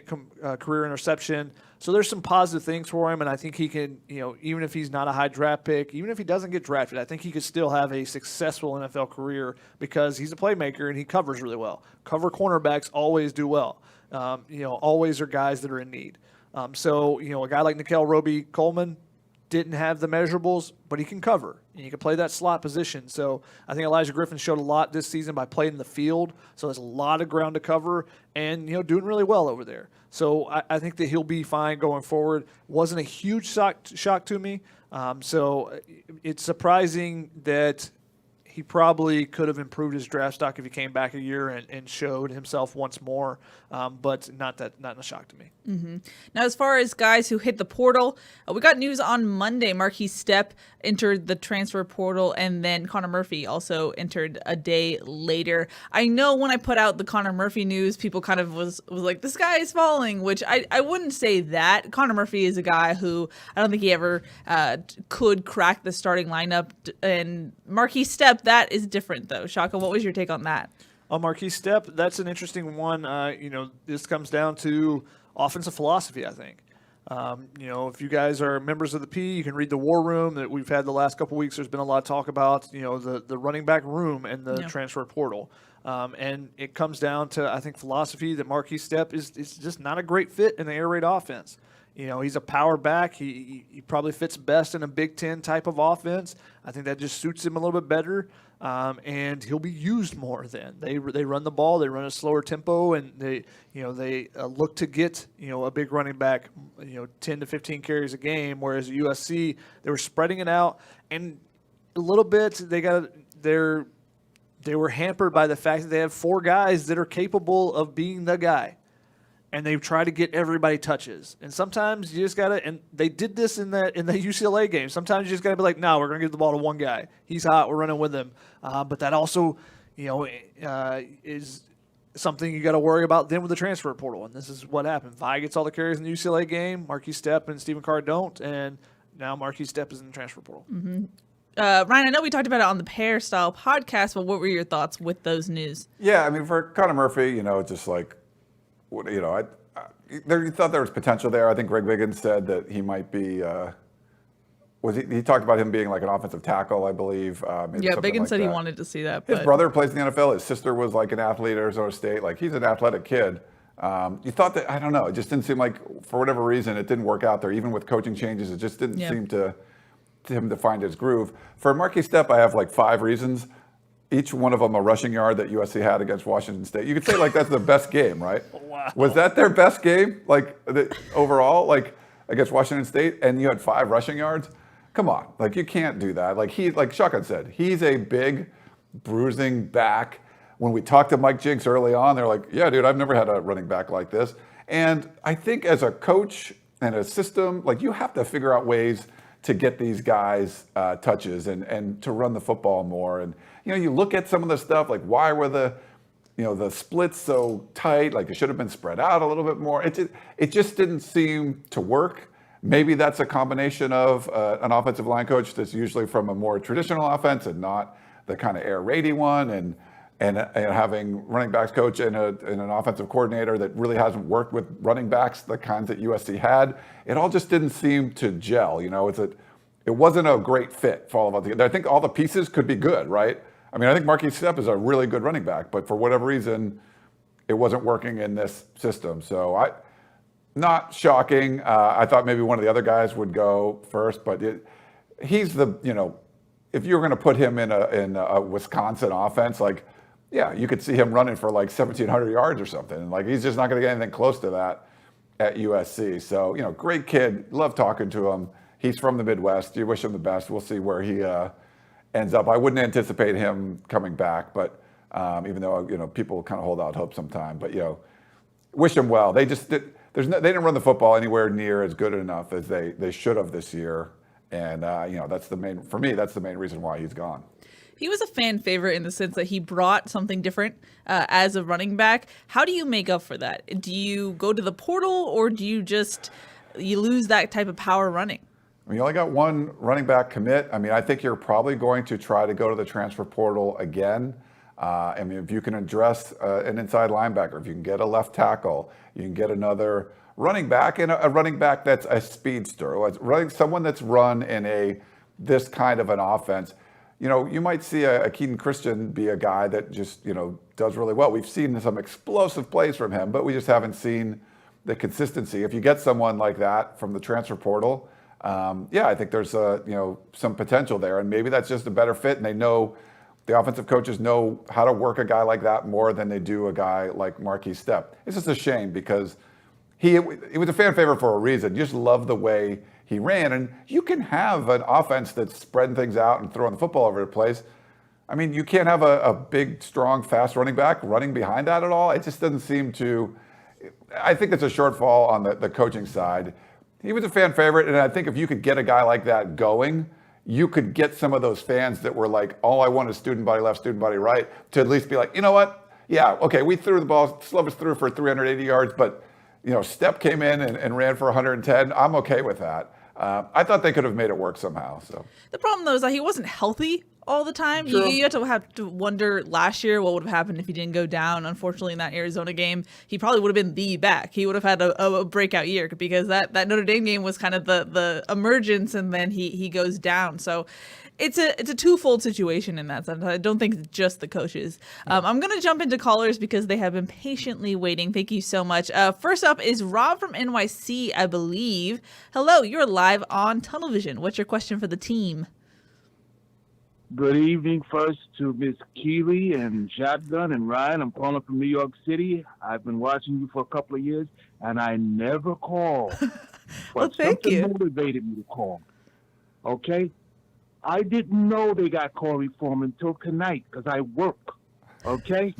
career interception. So there's some positive things for him, and I think he can, even if he's not a high draft pick, even if he doesn't get drafted, I think he could still have a successful NFL career because he's a playmaker and he covers really well. Cover cornerbacks always do well. Always are guys that are in need. So a guy like Nickel Roby-Coleman didn't have the measurables, but he can cover, and he can play that slot position. So I think Elijah Griffin showed a lot this season by playing in the field. So there's a lot of ground to cover and, doing really well over there. So I think that he'll be fine going forward. Wasn't a huge shock to me. So it's surprising that he probably could have improved his draft stock if he came back a year and showed himself once more, but not a shock to me. Mm-hmm. Now, as far as guys who hit the portal, we got news on Monday. Marquise Stepp entered the transfer portal, and then Connor Murphy also entered a day later. I know when I put out the Connor Murphy news, people kind of was like, this guy is falling, which I wouldn't say that. Connor Murphy is a guy who I don't think he ever could crack the starting lineup, and Marquise Stepp, that is different, though. Shaka, what was your take on that? On Marquise Stepp, that's an interesting one. This comes down to offensive philosophy, I think. If you guys are members of the P, you can read the War Room that we've had the last couple weeks. There's been a lot of talk about, the running back room and the transfer portal. And it comes down to, I think, philosophy that Marquise Stepp is just not a great fit in the air raid offense. He's a power back. He probably fits best in a Big Ten type of offense. I think that just suits him a little bit better. And he'll be used more then. They run the ball, they run a slower tempo, and they look to get a big running back 10 to 15 carries a game. Whereas at USC they were spreading it out, and a little bit they were hampered by the fact that they have 4 guys that are capable of being the guy. And they try to get everybody touches. And sometimes you just got to – and they did this in the UCLA game. Sometimes you just got to be like, no, we're going to give the ball to one guy. He's hot. We're running with him. But that also, is something you got to worry about then with the transfer portal. And this is what happened. Vi gets all the carries in the UCLA game. Marquise Stepp and Stephen Carr don't. And now Marquise Stepp is in the transfer portal. Mm-hmm. Ryan, I know we talked about it on the Pair Style podcast, but what were your thoughts with those news? Yeah, I mean, for Connor Murphy, just like – I thought there was potential there. I think Greg Wiggins said that he might be. He talked about him being like an offensive tackle, I believe. Wiggins said he wanted to see that. His brother plays in the NFL. His sister was like an athlete at Arizona State. Like, he's an athletic kid. You thought that, I don't know. It just didn't seem like, for whatever reason, it didn't work out there. Even with coaching changes, it just didn't seem to him to find his groove. For Marquise Stepp, I have like 5 reasons. Each one of them a rushing yard that USC had against Washington State. You could say like that's the best game, right? Wow. Was that their best game, like overall, like against Washington State, and you had 5 rushing yards? Come on, like you can't do that. Like Shotgun said, he's a big, bruising back. When we talked to Mike Jinks early on, they're like, yeah, dude, I've never had a running back like this. And I think as a coach and a system, like you have to figure out ways to get these guys touches and to run the football more. And you look at some of the stuff, like why were the splits so tight? Like it should have been spread out a little bit more. It just didn't seem to work. maybe that's a combination of an offensive line coach that's usually from a more traditional offense and not the kind of air raidy one, and having running backs coach and an offensive coordinator that really hasn't worked with running backs, the kinds that USC had. It all just didn't seem to gel. It wasn't a great fit for all of us together. I think all the pieces could be good, right? I mean, I think Marquis Stepp is a really good running back, but for whatever reason, it wasn't working in this system. So not shocking. I thought maybe one of the other guys would go first, but he's if you're going to put him in a Wisconsin offense, you could see him running for 1,700 yards or something. Like, he's just not going to get anything close to that at USC. So, great kid. Love talking to him. He's from the Midwest. You wish him the best. We'll see where he ends up. I wouldn't anticipate him coming back, but even though, people kind of hold out hope sometime. But, wish him well. They didn't run the football anywhere near as good enough as they should have this year. And, that's the main reason why he's gone. He was a fan favorite in the sense that he brought something different as a running back. How do you make up for that? Do you go to the portal, or do you lose that type of power running? I mean, you only got one running back commit. I mean, I think you're probably going to try to go to the transfer portal again. I mean, if you can address an inside linebacker, if you can get a left tackle, you can get another running back, and a running back that's a speedster, someone that's run in this kind of an offense. You might see a Keaton Christian be a guy that just, does really well. We've seen some explosive plays from him, but we just haven't seen the consistency. If you get someone like that from the transfer portal, I think there's some potential there, and maybe that's just a better fit. And the offensive coaches know how to work a guy like that more than they do a guy like Marquis Stepp. It's just a shame because he was a fan favorite for a reason. You just love the way he ran, and you can have an offense that's spreading things out and throwing the football over the place. I mean, you can't have a big, strong, fast running back running behind that at all. It just doesn't seem to. I think it's a shortfall on the coaching side. He was a fan favorite, and I think if you could get a guy like that going, you could get some of those fans that were like, all I want is student body left, student body right, to at least be like, you know what? Yeah, okay, we threw the ball, Slovis threw for 380 yards, but Stepp came in and ran for 110. I'm okay with that. I thought they could have made it work somehow. So the problem, though, is that he wasn't healthy all the time. Sure. You have to wonder last year what would have happened if he didn't go down. Unfortunately, in that Arizona game, he probably would have been the back. He would have had a breakout year, because that Notre Dame game was kind of the emergence, and then he goes down. So it's a twofold situation in that sense. I don't think it's just the coaches. I'm going to jump into callers because they have been patiently waiting. Thank you so much. First up is Rob from NYC, I believe. Hello, you're live on Tunnel Vision. What's your question for the team? Good evening first to Miss Keely and Shotgun and Ryan. I'm calling from New York City. I've been watching you for a couple of years, and I never call. Well, thank you. Something motivated me to call. Okay? I didn't know they got Korey Foreman until tonight because I work. Okay?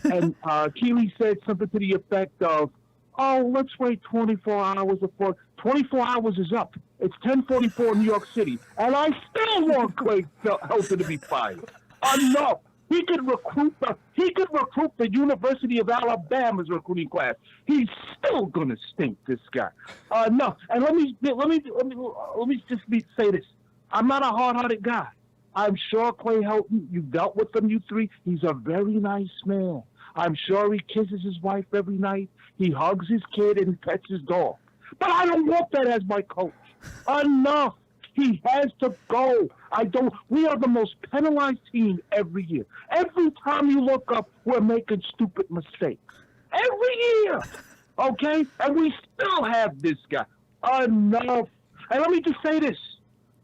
And Keely said something to the effect of, let's wait 24 hours before. 24 hours is up. It's 10:44 in New York City, and I still want Clay Helton to be fired. Enough. He could recruit the University of Alabama's recruiting class. He's still gonna stink, this guy. Enough. And let me just say this. I'm not a hard-hearted guy. I'm sure Clay Helton, you dealt with him, you three. He's a very nice man. I'm sure he kisses his wife every night. He hugs his kid and pets his dog. But I don't want that as my coach. Enough. He has to go. We are the most penalized team every year. Every time you look up, we're making stupid mistakes. Every year. Okay? And we still have this guy. Enough. And let me just say this.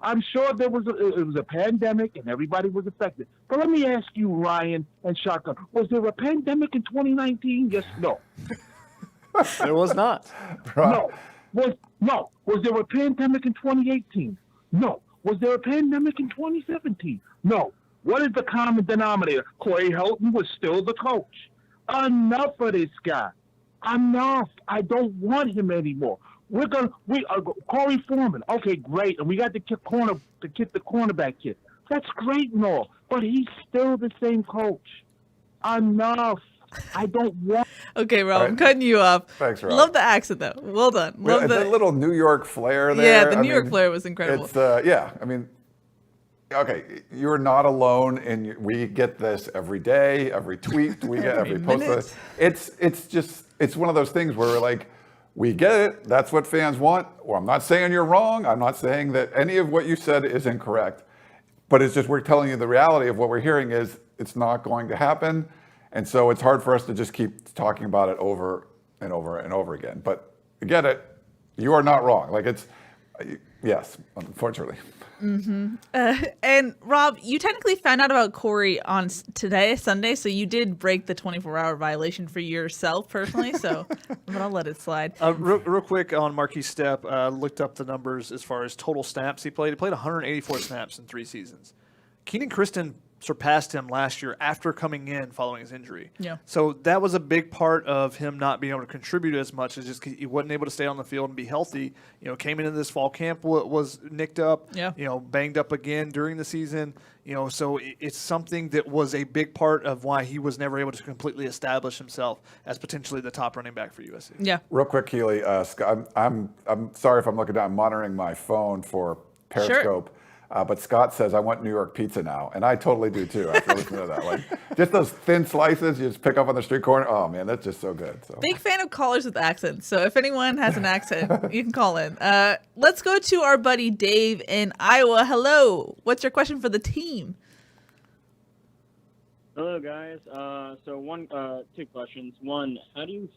I'm sure it was a pandemic and everybody was affected. But let me ask you, Ryan and Shotgun, was there a pandemic in 2019? Yes, no. There was not. No. Was there a pandemic in 2018? No. Was there a pandemic in 2017? No. What is the common denominator? Clay Helton was still the coach. Enough of this guy. Enough. I don't want him anymore. Korey Foreman. Okay, great. And we got the cornerback kid. That's great and all. But he's still the same coach. Enough. I don't want. Okay, Rob, All I'm right. cutting you off. Thanks, Rob. Love the accent, though. Well done. Love the little New York flair there. Yeah, the New York flair was incredible. It's I mean, okay, you're not alone, and we get this every day, every tweet we get, every post. It's one of those things where we're like, we get it. That's what fans want. Well, I'm not saying you're wrong. I'm not saying that any of what you said is incorrect, but it's just we're telling you the reality of what we're hearing is it's not going to happen, and so it's hard for us to just keep talking about it over and over and over again. But I get it. You are not wrong. Like yes, unfortunately. And Rob, you technically found out about Korey on today, Sunday, so you did break the 24-hour violation for yourself personally. So, but I'll let it slide. Real quick on Marquise Stepp, looked up the numbers as far as total snaps he played. He played 184 snaps in 3 seasons. Keenan Kristen surpassed him last year after coming in following his injury. Yeah. So that was a big part of him not being able to contribute as much as just he wasn't able to stay on the field and be healthy. Came into this fall camp was nicked up. Yeah. Banged up again during the season. So it's something that was a big part of why he was never able to completely establish himself as potentially the top running back for USC. Yeah. Real quick, Keely, Scott, I'm sorry if I'm looking down. I'm monitoring my phone for Periscope. But Scott says, I want New York pizza now. And I totally do too after listening to that. Like, just those thin slices you just pick up on the street corner. Oh, man, that's just so good. So. Big fan of callers with accents. So if anyone has an accent, you can call in. Let's go to our buddy Dave in Iowa. Hello. What's your question for the team? Hello, guys. So 2 questions. One, how do you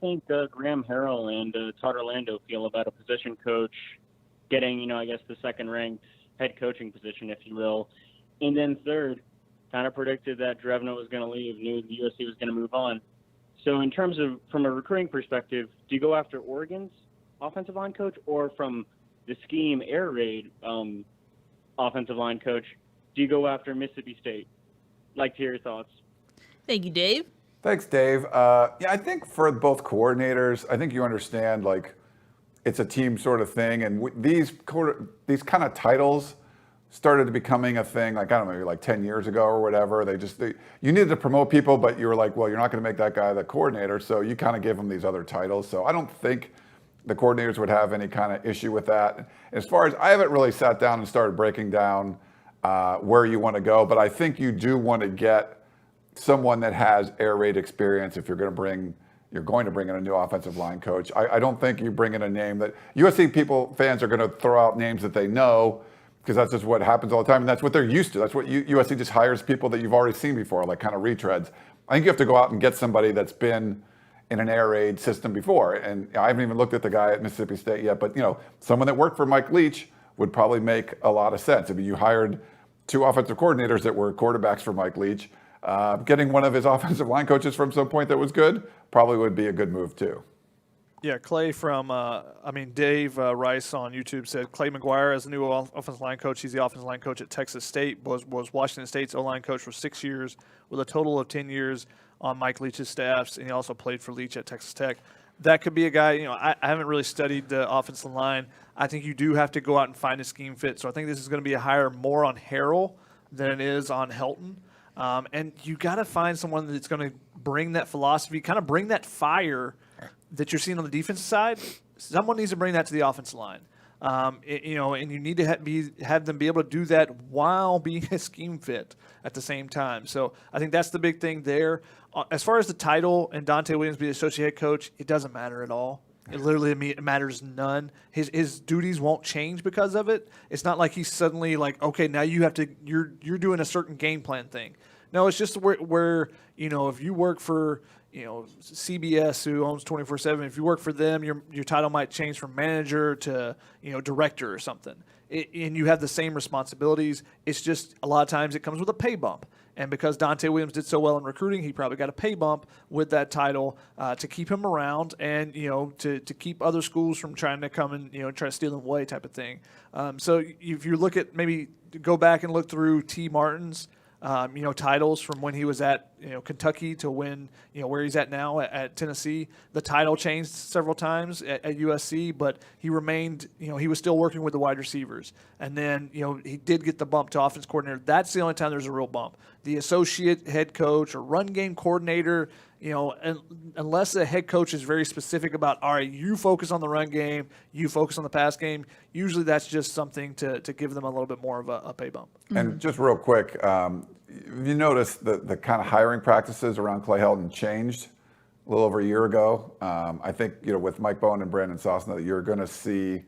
think Graham Harrell and Todd Orlando feel about a position coach getting, I guess, the second-ranked head coaching position, if you will? And then third, kind of predicted that Drevno was going to leave, knew the USC was going to move on. So in terms of, from a recruiting perspective, do you go after Oregon's offensive line coach, or from the scheme air raid offensive line coach, do you go after Mississippi State? Like to hear your thoughts. Thank you, Dave. Thanks, Dave. I think for both coordinators, I think you understand, like, it's a team sort of thing, and these kind of titles started becoming a thing, like, I don't know, maybe like 10 years ago or whatever. You needed to promote people, but you were like, well, you're not going to make that guy the coordinator, so you kind of give them these other titles. So I don't think the coordinators would have any kind of issue with that. As far as, I haven't really sat down and started breaking down where you want to go, but I think you do want to get someone that has air raid experience if you're going to bring in a new offensive line coach. I don't think you bring in a name that USC fans are going to throw out names that they know, because that's just what happens all the time, and that's what they're used to. That's what USC just hires people that you've already seen before, like kind of retreads. I think you have to go out and get somebody that's been in an air raid system before. And I haven't even looked at the guy at Mississippi State yet, but someone that worked for Mike Leach would probably make a lot of sense. I mean, you hired 2 offensive coordinators that were quarterbacks for Mike Leach. Getting one of his offensive line coaches from some point that was good probably would be a good move too. Yeah, Clay from, Dave Rice on YouTube said Clay McGuire as the new offensive line coach. He's the offensive line coach at Texas State, was Washington State's O-line coach for 6 years with a total of 10 years on Mike Leach's staffs, and he also played for Leach at Texas Tech. That could be a guy, I haven't really studied the offensive line. I think you do have to go out and find a scheme fit. So I think this is going to be a hire more on Harrell than it is on Helton. And you got to find someone that's going to bring that philosophy, kind of bring that fire that you're seeing on the defensive side. Someone needs to bring that to the offensive line. And you need to have them be able to do that while being a scheme fit at the same time. So I think that's the big thing there. As far as the title and Dante Williams be the associate head coach, it doesn't matter at all. It literally matters none. His duties won't change because of it. It's not like he's suddenly like, okay, now you have to. You're doing a certain game plan thing. No, it's just where if you work for CBS, who owns 24/7, if you work for them, your title might change from manager to director or something, and you have the same responsibilities. It's just a lot of times it comes with a pay bump. And because Dante Williams did so well in recruiting, he probably got a pay bump with that title to keep him around and, to keep other schools from trying to come and, try to steal him away type of thing. So if you look at maybe go back and look through T. Martin's, titles from when he was at, Kentucky to when, where he's at now at Tennessee. The title changed several times at USC, but he remained, he was still working with the wide receivers. And then, he did get the bump to offense coordinator. That's the only time there's a real bump. the associate head coach or run game coordinator, unless the head coach is very specific about, all right, you focus on the run game, you focus on the pass game, usually that's just something to give them a little bit more of a pay bump. And just real quick, you notice the kind of hiring practices around Clay Helton changed a little over a year ago. I think, with Mike Bowen and Brandon Sosna, you're going to see,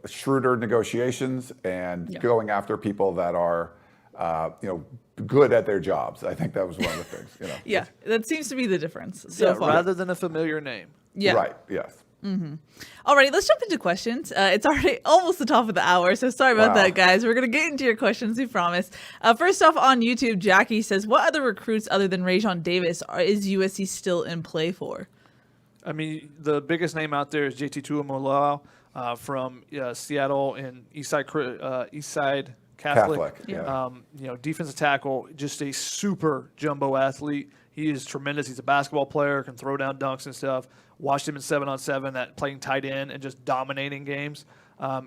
shrewder negotiations and going after people that are, good at their jobs. I think that was one of the things. Yeah, that seems to be the difference. Rather than a familiar name. Yeah. Right. Yes. Mm-hmm. All right, let's jump into questions. It's already almost the top of the hour, so sorry about that, guys. We're going to get into your questions, we promise. First off, on YouTube, Jackie says, what other recruits other than Rajon Davis is USC still in play for? I mean, the biggest name out there is JT Tuimoloau from Seattle and Eastside Catholic. Yeah. Defensive tackle, just a super jumbo athlete. He is tremendous. He's a basketball player, can throw down dunks and stuff. Watched him in 7-on-7 at playing tight end and just dominating games.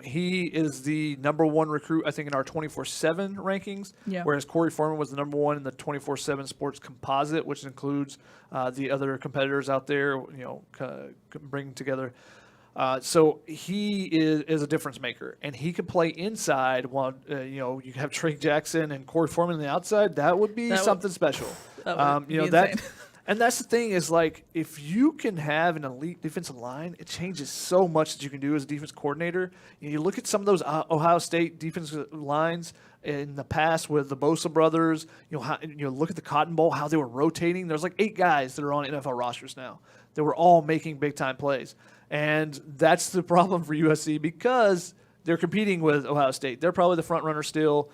He is the number one recruit, I think, in our 24/7 rankings, whereas Korey Foreman was the number one in the 24/7 sports composite, which includes the other competitors out there, bringing together. So he is a difference maker, and he can play inside while, you have Trey Jackson and Korey Foreman on the outside. That would be something special. And that's the thing is, like, if you can have an elite defensive line, it changes so much that you can do as a defense coordinator. You look at some of those Ohio State defensive lines in the past with the Bosa brothers. Look at the Cotton Bowl, how they were rotating. There's like 8 guys that are on NFL rosters now. They were all making big time plays. And that's the problem for USC because they're competing with Ohio State. They're probably the front runner still,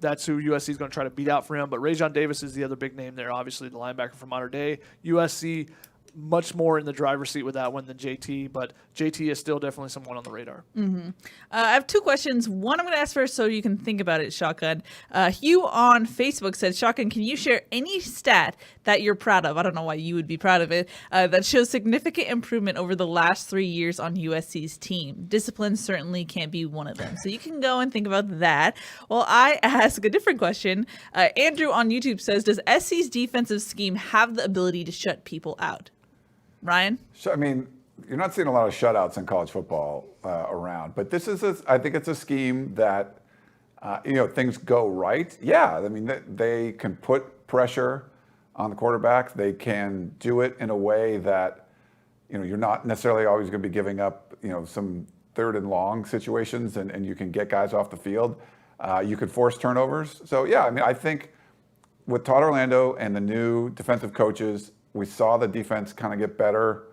that's who USC is going to try to beat out for him. But Rajon Davis is the other big name there, obviously the linebacker from Mater Dei. USC much more in the driver's seat with that one than JT, but JT is still definitely someone on the radar. Mm-hmm. I have 2 questions. One I'm going to ask first so you can think about it, Shotgun. Hugh on Facebook said, Shotgun, can you share any stat that you're proud of? I don't know why you would be proud of it. That shows significant improvement over the last 3 years on USC's team. Discipline certainly can't be one of them. So you can go and think about that. Well, I ask a different question. Andrew on YouTube says, does SC's defensive scheme have the ability to shut people out? Ryan? I mean, you're not seeing a lot of shutouts in college football around, but this is, I think it's a scheme that, things go right. Yeah, I mean, they can put pressure on the quarterback. They can do it in a way that, you're not necessarily always going to be giving up, some 3rd and long situations and you can get guys off the field. You could force turnovers. So, yeah, I mean, I think with Todd Orlando and the new defensive coaches, we saw the defense kind of get better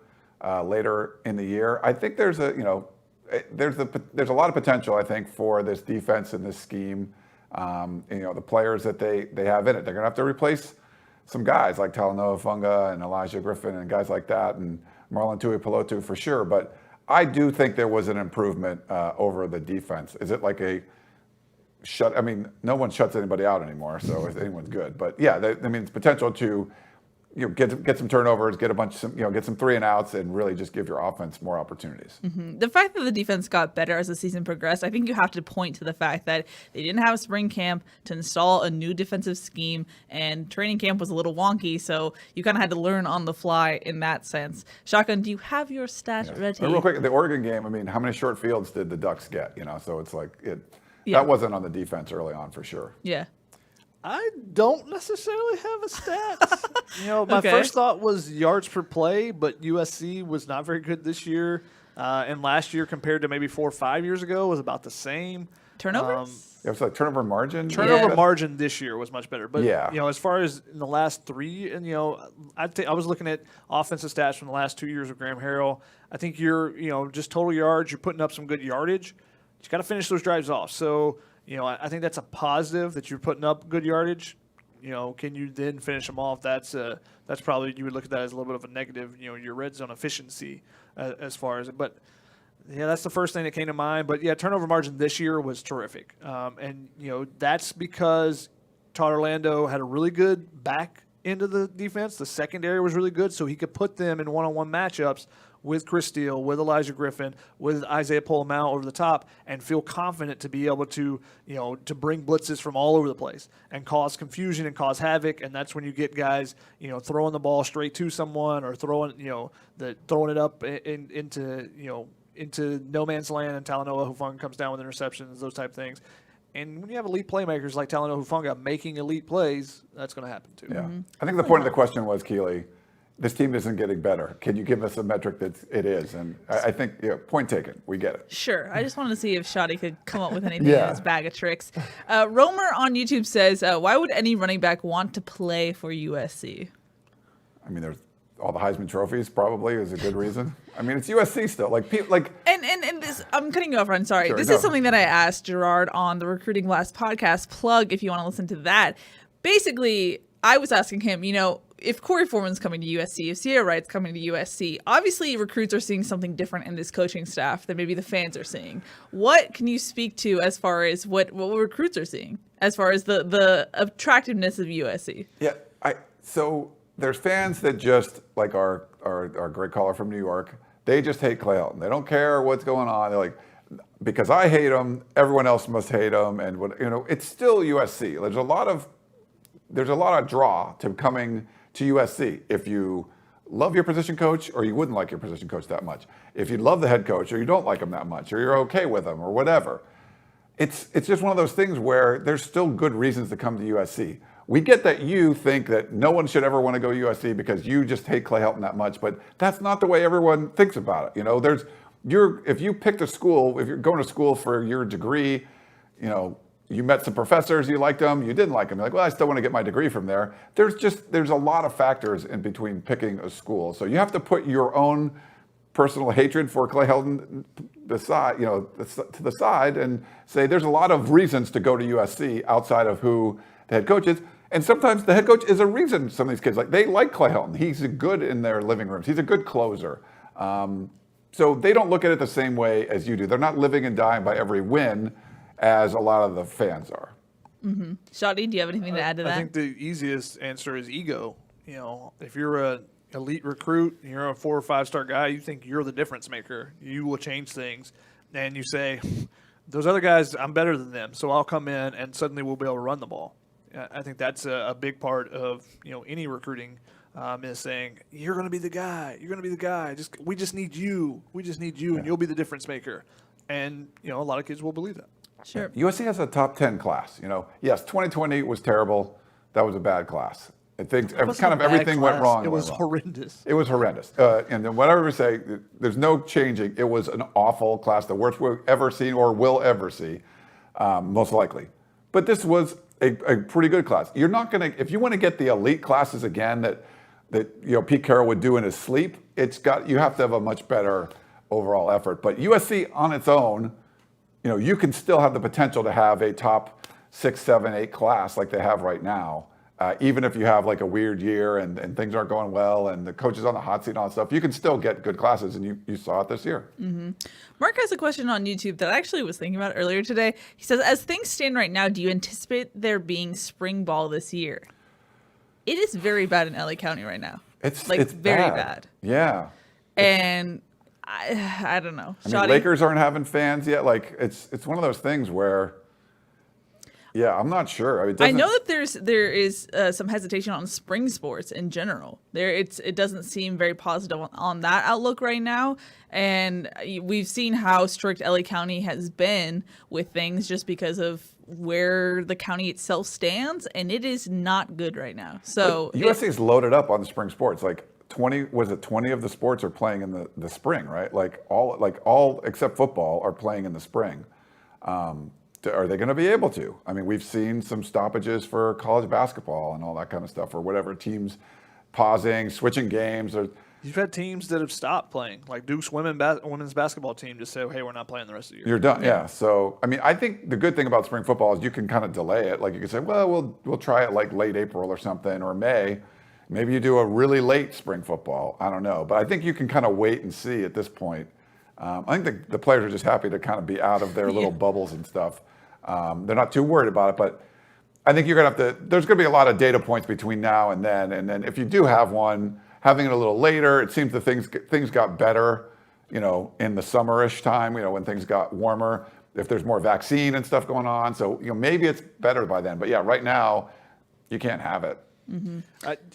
later in the year. I think there's a lot of potential, I think, for this defense and this scheme. The players that they have in it, they're going to have to replace some guys like Talanoa Funga and Elijah Griffin and guys like that, and Marlon Tuipulotu for sure. But I do think there was an improvement over the defense. Is it like a shut? I mean, no one shuts anybody out anymore, so if anyone's good. But yeah, it's potential to get some turnovers, get some 3-and-outs, and really just give your offense more opportunities. Mm-hmm. The fact that the defense got better as the season progressed, I think you have to point to the fact that they didn't have a spring camp to install a new defensive scheme, and training camp was a little wonky, so you kind of had to learn on the fly in that sense. Shotgun, do you have your stat ready? Real quick, the Oregon game, I mean, how many short fields did the Ducks get? So it's like that wasn't on the defense early on for sure. Yeah. I don't necessarily have a stat. My first thought was yards per play, but USC was not very good this year. And last year compared to maybe 4 or 5 years ago was about the same. Turnovers? It was like turnover margin. Turnover margin this year was much better. But, as far as in the last 3, and, I was looking at offensive stats from the last 2 years of Graham Harrell. I think you're, just total yards, you're putting up some good yardage. You got to finish those drives off. So, I think that's a positive that you're putting up good yardage. Can you then finish them off? That's probably, you would look at that as a little bit of a negative, your red zone efficiency as far as it. But, that's the first thing that came to mind. But, turnover margin this year was terrific. And, that's because Todd Orlando had a really good back end of the defense. The secondary was really good, so he could put them in one-on-one matchups with Chris Steele, with Elijah Griffin, with Isaiah Polamau over the top, and feel confident to be able to, to bring blitzes from all over the place and cause confusion and cause havoc. And that's when you get guys, throwing the ball straight to someone or throwing it up into no man's land, and Talanoa Hufanga comes down with interceptions, those type of things. And when you have elite playmakers like Talanoa Hufanga making elite plays, that's going to happen too. Yeah. I think the point of the question was, Keely, this team isn't getting better. Can you give us a metric that it is? And I think, point taken. We get it. Sure. I just wanted to see if Shadi could come up with anything in his bag of tricks. Romer on YouTube says, why would any running back want to play for USC? I mean, there's all the Heisman trophies probably is a good reason. I mean, it's USC still. And this, I'm cutting you off, Ron. Sorry. Sure, this is something that I asked Gerard on the Recruiting Blast podcast. Plug if you want to listen to that. Basically, I was asking him, if Korey Foreman's coming to USC, if Ceyair Wright's coming to USC, obviously recruits are seeing something different in this coaching staff than maybe the fans are seeing. What can you speak to as far as what recruits are seeing, as far as the attractiveness of USC? Yeah, so there's fans that just, like our great caller from New York, they just hate Clay Helton. They don't care what's going on. They're like, because I hate him, everyone else must hate him. And it's still USC. There's a lot of draw to coming to USC. If you love your position coach, or you wouldn't like your position coach that much. If you love the head coach, or you don't like him that much, or you're okay with him, or whatever. It's just one of those things where there's still good reasons to come to USC. We get that you think that no one should ever want to go to USC because you just hate Clay Helton that much, but that's not the way everyone thinks about it. If you picked a school, if you're going to school for your degree, you met some professors, you liked them, you didn't like them. You're like, well, I still want to get my degree from there. There's a lot of factors in between picking a school. So you have to put your own personal hatred for Clay Helton to the side and say there's a lot of reasons to go to USC outside of who the head coach is. And sometimes the head coach is a reason some of these kids they like Clay Helton. He's good in their living rooms. He's a good closer. So they don't look at it the same way as you do. They're not living and dying by every win as a lot of the fans are. Mm-hmm. Shadi, do you have anything to add to that? I think the easiest answer is ego. If you're a elite recruit, you're a 4 or 5 star guy, you think you're the difference maker. You will change things. And you say, those other guys, I'm better than them, so I'll come in and suddenly we'll be able to run the ball. I think that's a big part of any recruiting is saying you're going to be the guy. You're going to be the guy. We just need you. We just need you, and you'll be the difference maker. And a lot of kids will believe that. Sure. USC has a top 10 class. Yes, 2020 was terrible. That was a bad class. I think everything went wrong. It was horrendous. It was horrendous. And then whatever we say, there's no changing. It was an awful class, the worst we've ever seen or will ever see, most likely. But this was a pretty good class. You're not going to, if you want to get the elite classes again that Pete Carroll would do in his sleep, you have to have a much better overall effort. But USC on its own, you can still have the potential to have a top 6, 7, 8 class like they have right now. Even if you have a weird year and things aren't going well and the coach is on the hot seat and all that stuff, you can still get good classes, and you saw it this year. Mm-hmm. Mark has a question on YouTube that I actually was thinking about earlier today. He says, as things stand right now, do you anticipate there being spring ball this year? It is very bad in LA County right now. It's very bad. Yeah. And I don't know. I mean, Lakers aren't having fans yet. It's one of those things where, yeah, I'm not sure. I know that there is some hesitation on spring sports in general. It doesn't seem very positive on that outlook right now, and we've seen how strict LA County has been with things just because of where the county itself stands, and it is not good right now. So USC is loaded up on the spring sports. 20 of the sports are playing in the spring, right? All except football are playing in the spring. Are they going to be able to? I mean, we've seen some stoppages for college basketball and all that kind of stuff, or whatever, teams pausing, switching games. You've had teams that have stopped playing, like Duke's women's basketball team just said, hey, we're not playing the rest of the year. You're done, yeah. So, I mean, I think the good thing about spring football is you can kind of delay it. You can say, well, we'll try it late April or something, or May. Maybe you do a really late spring football. I don't know. But I think you can kind of wait and see at this point. I think the players are just happy to kind of be out of their little bubbles and stuff. They're not too worried about it, but I think you're going to have to, there's going to be a lot of data points between now and then if you do have one, having it a little later. It seems that things got better, in the summerish time, when things got warmer, if there's more vaccine and stuff going on. So, maybe it's better by then. But yeah, right now, you can't have it. Mm-hmm.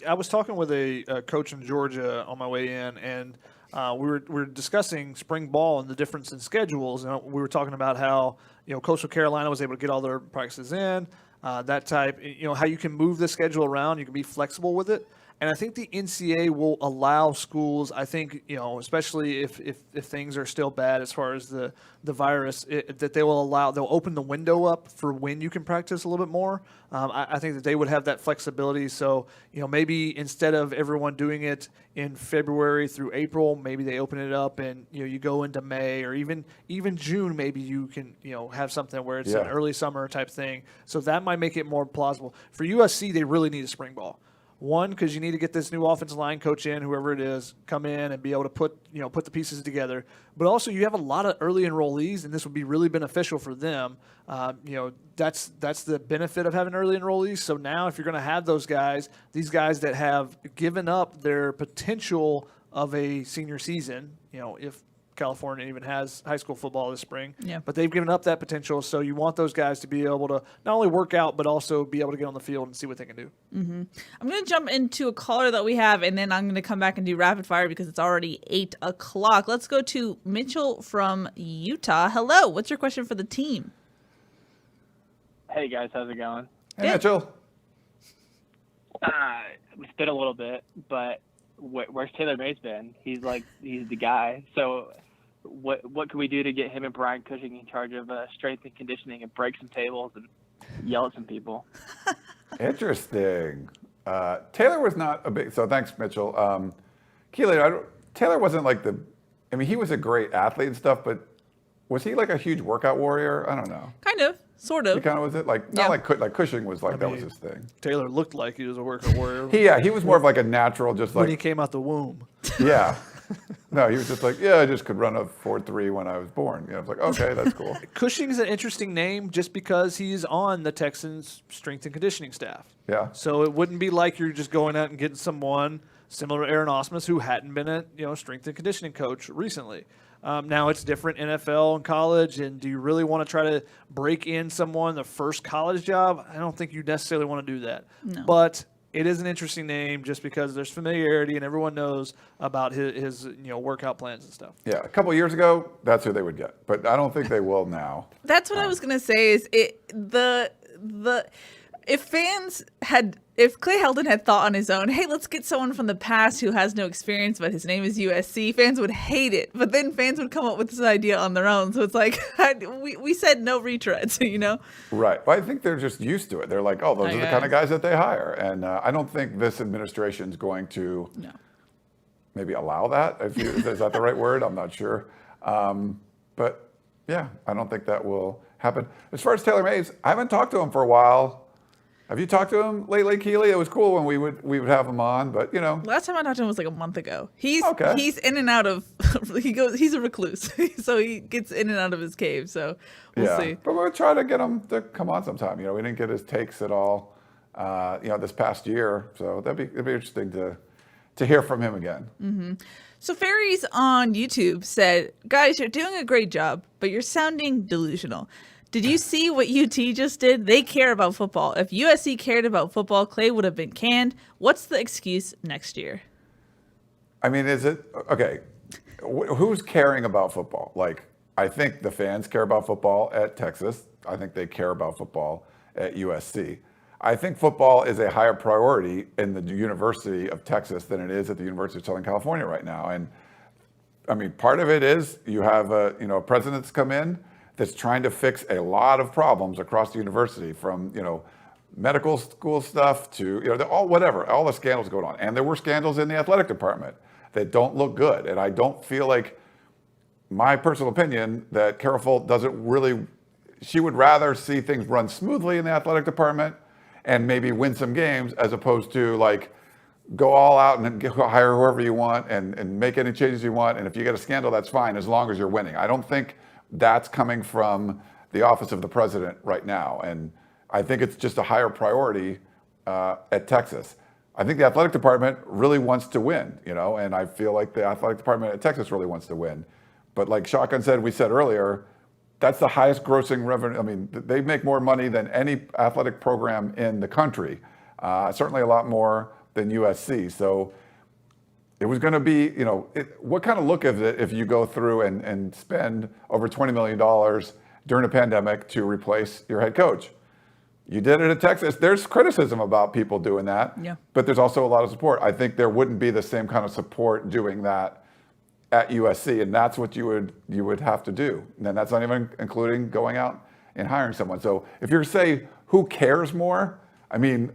I was talking with a coach in Georgia on my way in, and we were discussing spring ball and the difference in schedules. And we were talking about how Coastal Carolina was able to get all their practices in, that type. How you can move the schedule around, you can be flexible with it. And I think the NCAA will allow schools, I think, especially if things are still bad as far as the virus, that they'll open the window up for when you can practice a little bit more. I think that they would have that flexibility. So, maybe instead of everyone doing it in February through April, maybe they open it up and, you go into May or even June, maybe you can, have something where it's an early summer type thing. So that might make it more plausible. For USC, they really need a spring ball. One, because you need to get this new offensive line coach in, whoever it is, come in and be able to put the pieces together. But also, you have a lot of early enrollees, and this would be really beneficial for them. That's the benefit of having early enrollees. So now, if you're going to have these guys that have given up their potential of a senior season, if California even has high school football this spring. Yeah. But they've given up that potential, so you want those guys to be able to not only work out, but also be able to get on the field and see what they can do. Mm-hmm. I'm going to jump into a caller that we have, and then I'm going to come back and do rapid fire because it's already 8 o'clock. Let's go to Mitchell from Utah. Hello. What's your question for the team? Hey, guys. How's it going? Hey, Mitchell. It's been a little bit, but where's Taylor Mays been? He's the guy. So what can we do to get him and Brian Cushing in charge of strength and conditioning and break some tables and yell at some people? Interesting. Taylor was not a big. So thanks, Mitchell. Keely, Taylor wasn't he was a great athlete and stuff, but was he like a huge workout warrior? I don't know. Kind of. Sort of. He kind of was it not like Cushing was that was his thing. Taylor looked like he was a workout warrior. He was more of like a natural, just when he came out the womb. Yeah. No, he was just like, I just could run a 4.3 when I was born. I was like, okay, that's cool. Cushing's an interesting name just because he's on the Texans strength and conditioning staff. Yeah. So it wouldn't be like you're just going out and getting someone similar to Aaron Ausmus who hadn't been a strength and conditioning coach recently. Now it's different, NFL and college, and do you really want to try to break in someone the first college job? I don't think you necessarily want to do that. No. But it is an interesting name just because there's familiarity and everyone knows about his workout plans and stuff. Yeah, a couple of years ago, that's who they would get, but I don't think they will now. That's what I was gonna say. Is if Clay Helton had thought on his own, hey, let's get someone from the past who has no experience, but his name is USC, fans would hate it. But then fans would come up with this idea on their own. So it's like, we said no retreads, Right. Well, I think they're just used to it. They're like, oh, those are the kind of guys that they hire. And I don't think this administration is going to maybe allow that. Is that the right word? I'm not sure. But yeah, I don't think that will happen. As far as Taylor Mays, I haven't talked to him for a while. Have you talked to him lately, Keely? It was cool when we would have him on, but Last time I talked to him was like a month ago. He's in and out of he's a recluse. So he gets in and out of his cave. So we'll see. But we'll try to get him to come on sometime. We didn't get his takes at all this past year. So it'd be interesting to hear from him again. Mm-hmm. So Fairies on YouTube said, guys, you're doing a great job, but you're sounding delusional. Did you see what UT just did? They care about football. If USC cared about football, Clay would have been canned. What's the excuse next year? I mean, is it okay? Who's caring about football? I think the fans care about football at Texas. I think they care about football at USC. I think football is a higher priority in the University of Texas than it is at the University of Southern California right now. And I mean, part of it is you have a president that's come in that's trying to fix a lot of problems across the university, from medical school stuff to all the scandals going on. And there were scandals in the athletic department that don't look good. And I don't feel like, my personal opinion, that Carol Folt doesn't really. She would rather see things run smoothly in the athletic department and maybe win some games, as opposed to go all out and hire whoever you want and make any changes you want. And if you get a scandal, that's fine, as long as you're winning. I don't think that's coming from the office of the president right now. And I think it's just a higher priority at Texas. I think the athletic department really wants to win, and I feel like the athletic department at Texas really wants to win. But like Shotgun said, we said earlier, that's the highest grossing revenue. I mean, they make more money than any athletic program in the country, certainly a lot more than USC. So it was going to be, what kind of look is it if you go through and spend over $20 million during a pandemic to replace your head coach? You did it at Texas. There's criticism about people doing that, but there's also a lot of support. I think there wouldn't be the same kind of support doing that at USC, and that's what you would have to do. And then that's not even including going out and hiring someone. So if you're say who cares more, I mean,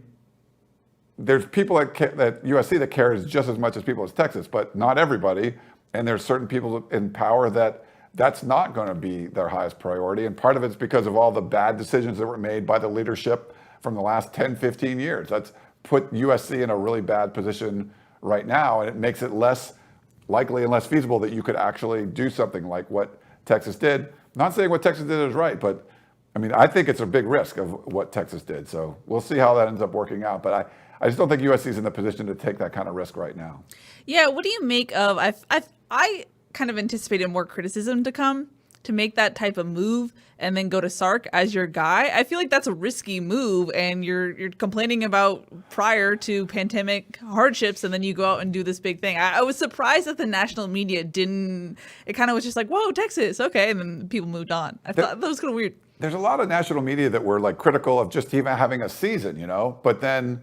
there's people at USC that cares just as much as people at Texas, but not everybody. And there's certain people in power that's not going to be their highest priority. And part of it's because of all the bad decisions that were made by the leadership from the last 10, 15 years. That's put USC in a really bad position right now, and it makes it less likely and less feasible that you could actually do something like what Texas did. Not saying what Texas did is right, but I mean, I think it's a big risk of what Texas did. So we'll see how that ends up working out. But I just don't think USC is in the position to take that kind of risk right now. Yeah, what do you make of? I kind of anticipated more criticism to come to make that type of move and then go to Sark as your guy. I feel like that's a risky move, and you're complaining about prior to pandemic hardships, and then you go out and do this big thing. I was surprised that the national media didn't. It kind of was just like, whoa, Texas, okay, and then people moved on. I thought that was kind of weird. There's a lot of national media that were like critical of just even having a season, but then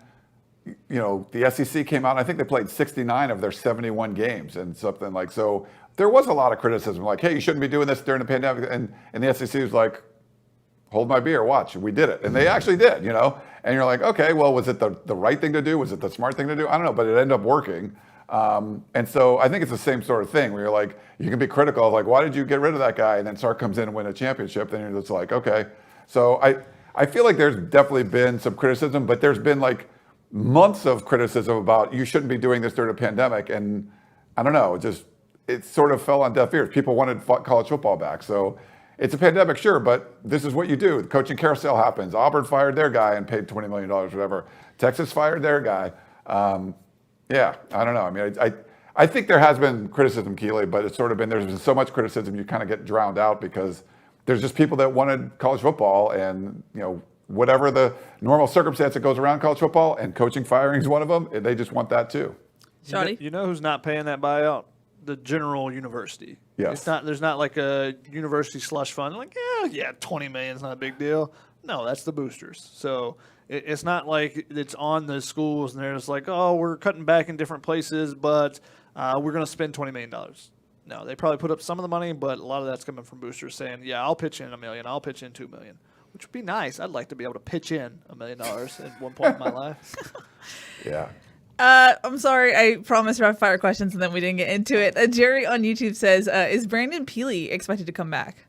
the SEC came out, and I think they played 69 of their 71 games and something like so. There was a lot of criticism, like, hey, you shouldn't be doing this during the pandemic. And the SEC was like, hold my beer, watch, we did it. And they actually did, And you're like, okay, well, was it the right thing to do? Was it the smart thing to do? I don't know, but it ended up working. And so I think it's the same sort of thing where you're like, you can be critical of like, why did you get rid of that guy? And then Sark comes in and win a championship. Then you're just like, okay. So I feel like there's definitely been some criticism, but there's been like months of criticism about you shouldn't be doing this during a pandemic. And I don't know, it sort of fell on deaf ears. People wanted college football back. So it's a pandemic, sure, but this is what you do. The coaching carousel happens. Auburn fired their guy and paid $20 million, whatever. Texas fired their guy. Yeah, I don't know. I mean, I think there has been criticism, Keely, but it's sort of been, there's been so much criticism you kind of get drowned out because there's just people that wanted college football and, whatever the normal circumstance that goes around college football, and coaching firing is one of them, they just want that too. Shawty? You know who's not paying that buyout? The general university. Yes. There's not like a university slush fund. Like, yeah, 20 million is not a big deal. No, that's the boosters. So it's not like it's on the schools and they're just like, oh, we're cutting back in different places, but we're going to spend $20 million. No, they probably put up some of the money, but a lot of that's coming from boosters saying, yeah, I'll pitch in $1 million. I'll pitch in $2 million, which would be nice. I'd like to be able to pitch in $1 million at one point in my life. Yeah. I'm sorry, I promised rapid fire questions and then we didn't get into it. Jerry on YouTube says, is Brandon Peely expected to come back?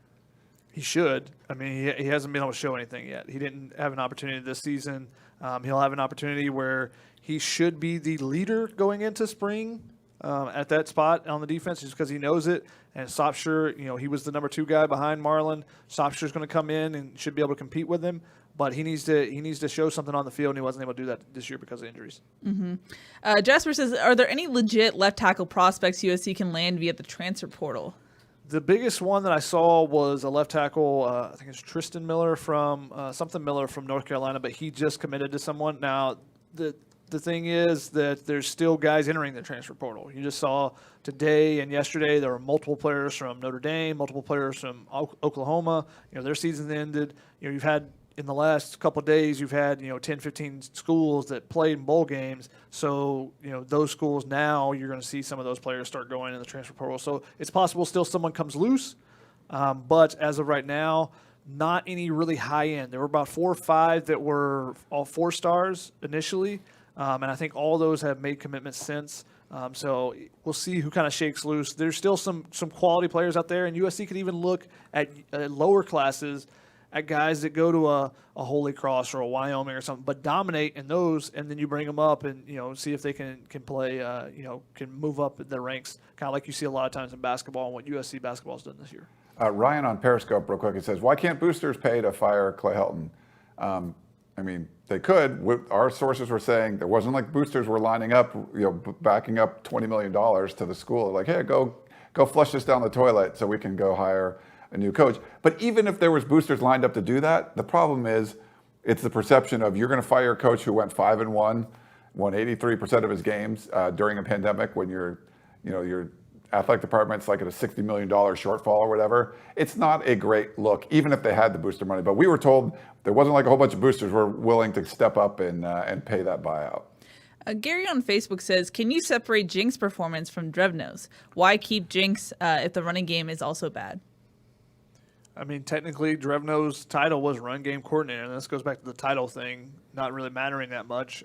He should. I mean, he hasn't been able to show anything yet. He didn't have an opportunity this season. He'll have an opportunity where he should be the leader going into spring at that spot on the defense just because he knows it. And Sopsher, he was the number 2 guy behind Marlin. Sopsher's going to come in and should be able to compete with him. But he needs to show something on the field, and he wasn't able to do that this year because of injuries. Mm-hmm. Jasper says, are there any legit left tackle prospects USC can land via the transfer portal? The biggest one that I saw was a left tackle, I think it's Tristan Miller from North Carolina, but he just committed to someone. Now, the thing is that there's still guys entering the transfer portal. You just saw today and yesterday there were multiple players from Notre Dame, multiple players from Oklahoma. Their season ended. You've had in the last couple of days, you've had 10, 15 schools that played in bowl games. So those schools now you're going to see some of those players start going in the transfer portal. So it's possible still someone comes loose, but as of right now, not any really high end. There were about 4 or 5 that were all 4 stars initially, and I think all those have made commitments since. So we'll see who kind of shakes loose. There's still some quality players out there, and USC could even look at lower classes at guys that go to a Holy Cross or a Wyoming or something, but dominate in those, and then you bring them up and see if they can play, can move up the ranks, kind of like you see a lot of times in basketball and what USC basketball has done this year. Ryan on Periscope, real quick, he says, "Why can't boosters pay to fire Clay Helton?" And I mean, they could. Our sources were saying there wasn't like boosters were lining up, backing up $20 million to the school. Like, hey, go flush this down the toilet so we can go hire a new coach. But even if there was boosters lined up to do that, the problem is it's the perception of you're going to fire a coach who went 5-1, won 83% of his games during a pandemic when your athletic department's like at a $60 million shortfall or whatever. It's not a great look, even if they had the booster money. But we were told there wasn't like a whole bunch of boosters were willing to step up and pay that buyout. Gary on Facebook says, can you separate Jink's performance from Drevno's? Why keep Jinx if the running game is also bad? I mean, technically, Drevno's title was run game coordinator, and this goes back to the title thing not really mattering that much.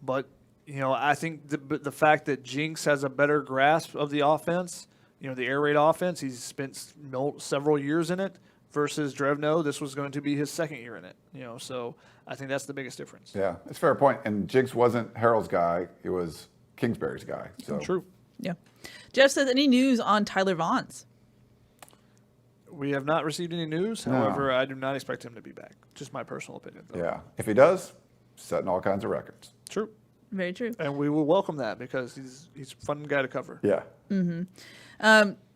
But, I think the fact that Jinx has a better grasp of the offense, the air raid offense, he's spent several years in it, versus Drevno, this was going to be his second year in it. So I think that's the biggest difference. Yeah, it's a fair point. And Jinx wasn't Harrell's guy; it was Kingsbury's guy. So true. Yeah. Jeff says, any news on Tyler Vaughns? We have not received any news. No. However, I do not expect him to be back. Just my personal opinion, though. Yeah, if he does, setting all kinds of records. True. Very true. And we will welcome that because he's a fun guy to cover. Yeah.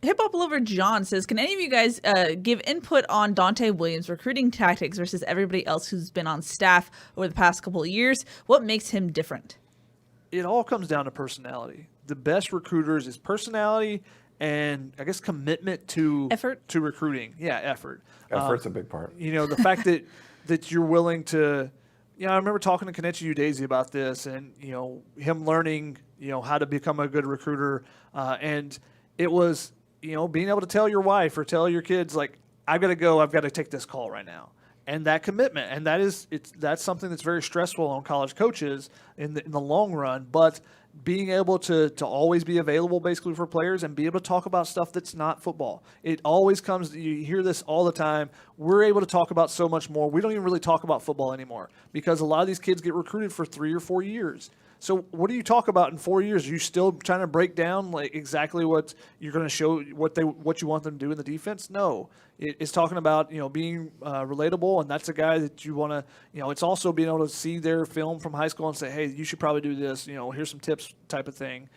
Hip Hop Lover John says, can any of you guys give input on Dante Williams' recruiting tactics versus everybody else who's been on staff over the past couple of years? What makes him different? It all comes down to personality. The best recruiters is personality and, I guess, commitment to effort. To recruiting. Yeah, effort. Effort's a big part. The fact that you're willing to – I remember talking to Kenichi Udeze about this and, him learning, how to become a good recruiter. And it was, being able to tell your wife or tell your kids, like, I've got to go, I've got to take this call right now. And that commitment. And that's something that's very stressful on college coaches in the long run. But being able to always be available basically for players and be able to talk about stuff that's not football. It always comes, you hear this all the time. We're able to talk about so much more. We don't even really talk about football anymore because a lot of these kids get recruited for 3 or 4 years. So what do you talk about in 4 years? Are you still trying to break down like exactly what you're going to show, what you want them to do in the defense? No. It's talking about, being relatable, and that's a guy that you want to, it's also being able to see their film from high school and say, hey, you should probably do this, here's some tips type of thing.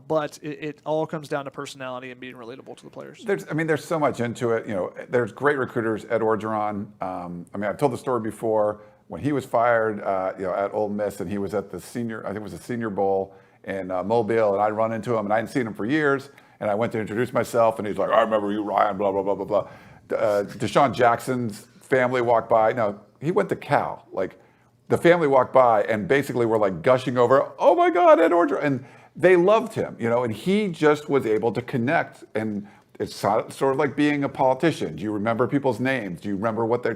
But it all comes down to personality and being relatable to the players. There's so much into it. There's great recruiters, Ed Orgeron. I've told the story before. When he was fired, at Ole Miss, and he was at the Senior Bowl in Mobile, and I'd run into him, and I hadn't seen him for years, and I went to introduce myself, and he's like, I remember you, Ryan, blah, blah, blah, blah, blah. Deshaun Jackson's family walked by. No, he went to Cal. Like, the family walked by, and basically were like gushing over, oh my God, Ed Orgeron, and they loved him, and he just was able to connect, and it's sort of like being a politician. Do you remember people's names? Do you remember what they're,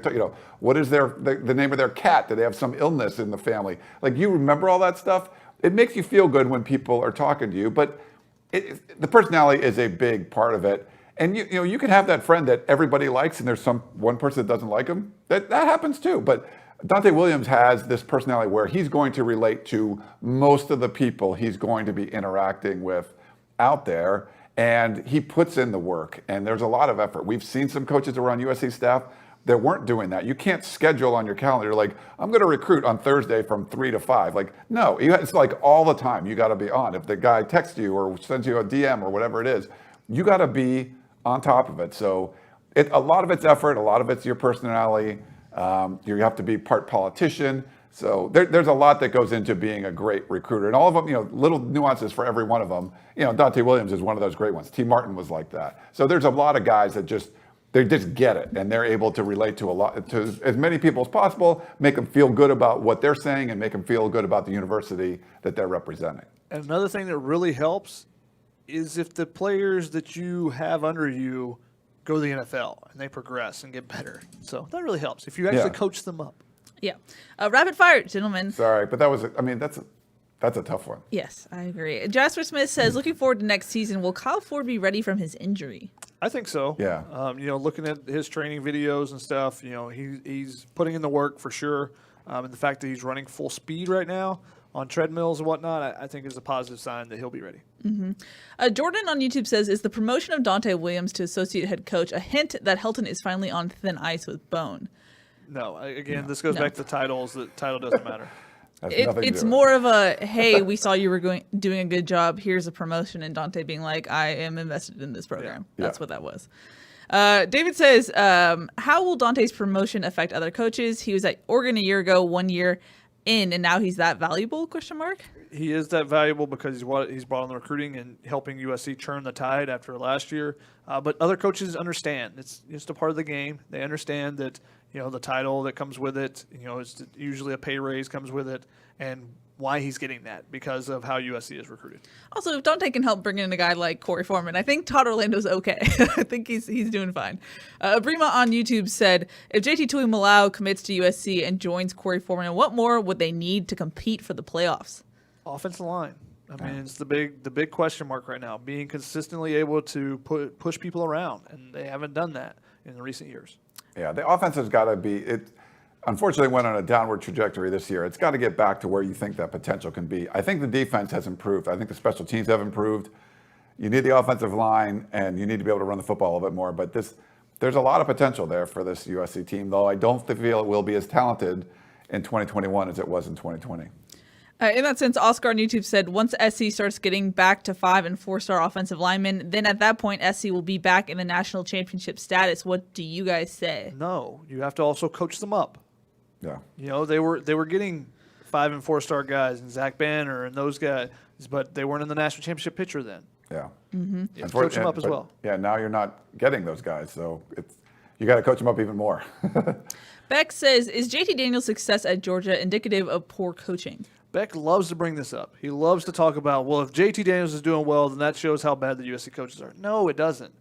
what is the name of their cat? Do they have some illness in the family? Like, you remember all that stuff? It makes you feel good when people are talking to you, but the personality is a big part of it. And you can have that friend that everybody likes, and there's one person that doesn't like him. That happens too. But Dante Williams has this personality where he's going to relate to most of the people he's going to be interacting with out there. And he puts in the work, and there's a lot of effort. We've seen some coaches that were on USC staff that weren't doing that. You can't schedule on your calendar, like, I'm going to recruit on Thursday from 3 to 5. Like, no, it's like all the time. You got to be on. If the guy texts you or sends you a DM or whatever it is, you got to be on top of it. So a lot of it's effort, a lot of it's your personality. You have to be part politician. So there's a lot that goes into being a great recruiter, and all of them, little nuances for every one of them. Dante Williams is one of those great ones. T. Martin was like that. So there's a lot of guys that they just get it, and they're able to relate to as many people as possible, make them feel good about what they're saying, and make them feel good about the university that they're representing. And another thing that really helps is if the players that you have under you go to the NFL and they progress and get better. So that really helps if you actually coach them up. Yeah. Rapid fire, gentlemen. Sorry, but that's a tough one. Yes, I agree. Jasper Smith says, looking forward to next season. Will Kyle Ford be ready from his injury? I think so. Yeah. Looking at his training videos and stuff, he's putting in the work for sure. And the fact that he's running full speed right now on treadmills and whatnot, I think is a positive sign that he'll be ready. Mm-hmm. Jordan on YouTube says, is the promotion of Dante Williams to associate head coach a hint that Helton is finally on thin ice with Bone? No, again, this goes back to titles. The title doesn't matter. It's more of a, hey, we saw you were doing a good job. Here's a promotion, and Dante being like, I am invested in this program. Yeah. That's what that was. David says, how will Dante's promotion affect other coaches? He was at Oregon a year ago, 1 year in, and now he's that valuable? ? He is that valuable because he's brought on the recruiting and helping USC turn the tide after last year. But other coaches understand it's just a part of the game. They understand that the title that comes with it. It's usually a pay raise comes with it, and why he's getting that because of how USC is recruited. Also, if Dante can help bring in a guy like Korey Foreman, I think Todd Orlando's okay. I think he's doing fine. Abrima on YouTube said, if JT Tuimoloau commits to USC and joins Korey Foreman, what more would they need to compete for the playoffs? Offensive line. I mean, it's the big question mark right now. Being consistently able to push people around, and they haven't done that in the recent years. Yeah, the offense has got to be it. Unfortunately, went on a downward trajectory this year. It's got to get back to where you think that potential can be. I think the defense has improved. I think the special teams have improved. You need the offensive line, and you need to be able to run the football a little bit more. But there's a lot of potential there for this USC team, though I don't feel it will be as talented in 2021 as it was in 2020. In that sense, Oscar on YouTube said, once SC starts getting back to 5- and 4-star offensive linemen, then at that point, SC will be back in the national championship status. What do you guys say? No, you have to also coach them up. Yeah. They were getting 5- and 4-star guys and Zach Banner and those guys, but they weren't in the national championship picture then. Yeah. Mm-hmm. You have to coach them up as well. Yeah, now you're not getting those guys, so you got to coach them up even more. Beck says, is JT Daniels' success at Georgia indicative of poor coaching? Beck loves to bring this up. He loves to talk about, well, if JT Daniels is doing well, then that shows how bad the USC coaches are. No, it doesn't.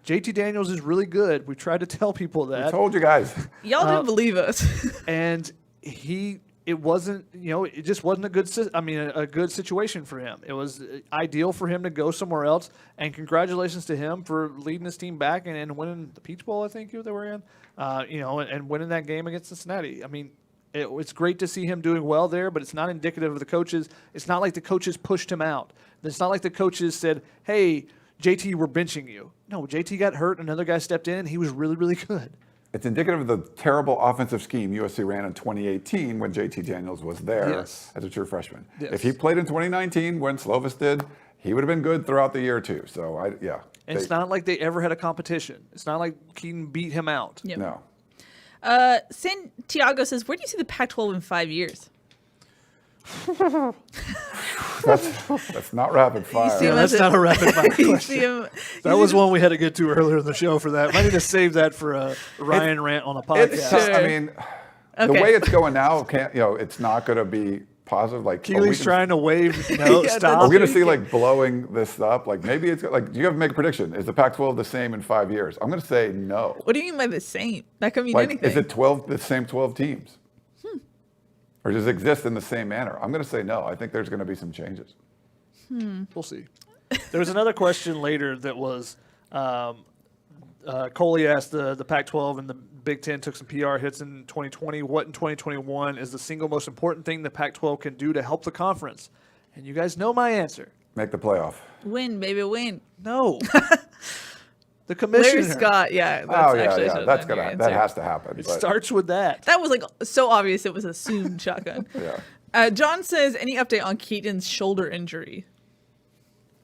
JT Daniels is really good. We tried to tell people that. I told you guys. Y'all didn't believe us. And it wasn't, it just wasn't a good situation for him. It was ideal for him to go somewhere else. And congratulations to him for leading his team back and winning the Peach Bowl, I think they were in, and winning that game against Cincinnati. I mean, it's great to see him doing well there, but it's not indicative of the coaches. It's not like the coaches pushed him out. It's not like the coaches said, hey, JT, we're benching you. No, JT got hurt. Another guy stepped in, and he was really, really good. It's indicative of the terrible offensive scheme USC ran in 2018 when JT Daniels was there as a true freshman. Yes. If he played in 2019 when Slovis did, he would have been good throughout the year too. So, And it's not like they ever had a competition. It's not like Keaton beat him out. Yep. No. Santiago says, where do you see the Pac-12 in 5 years? That's not rapid fire. see him That's not a rapid fire You question. see him, That was one we had to get to earlier in the show for that. Might need to save that for a Ryan rant on a podcast. I mean, the way it's going now, it's not going to be positive. Like Keely's trying to wave, stop. We're going to see blowing this up. Like maybe it's do you have to make a prediction? Is the Pac-12 the same in 5 years? I'm going to say no. what do you mean by the same? That could mean anything. Is it the same 12 teams? Or does it exist in the same manner? I'm going to say no. I think there's going to be some changes. We'll see. There was another question later that was Coley asked the Pac-12 and the Big Ten took some PR hits in 2020. What in 2021 is the single most important thing the Pac-12 can do to help the conference? And you guys know my answer. Make the playoff. Win, baby, win. No. The commissioner. Larry Scott, that's That has to happen. It starts with that. That was so obvious it was assumed shotgun. Yeah. John says, any update on Keaton's shoulder injury?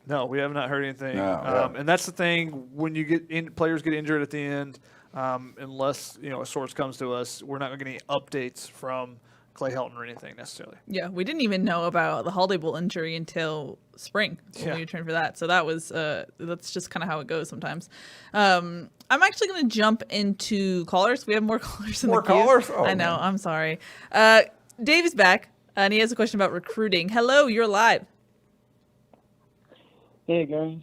No, we have not heard anything. No, and that's the thing, when you players get injured at the end, unless a source comes to us, we're not going to get any updates from Clay Helton or anything necessarily. Yeah, we didn't even know about the Holiday Bowl injury until spring when we returned for that. So that was that's just kind of how it goes sometimes. I'm actually going to jump into callers. We have more callers in the queue. More callers? Oh, I know. man. I'm sorry. Dave is back, and he has a question about recruiting. Hello, you're live. Hey guys,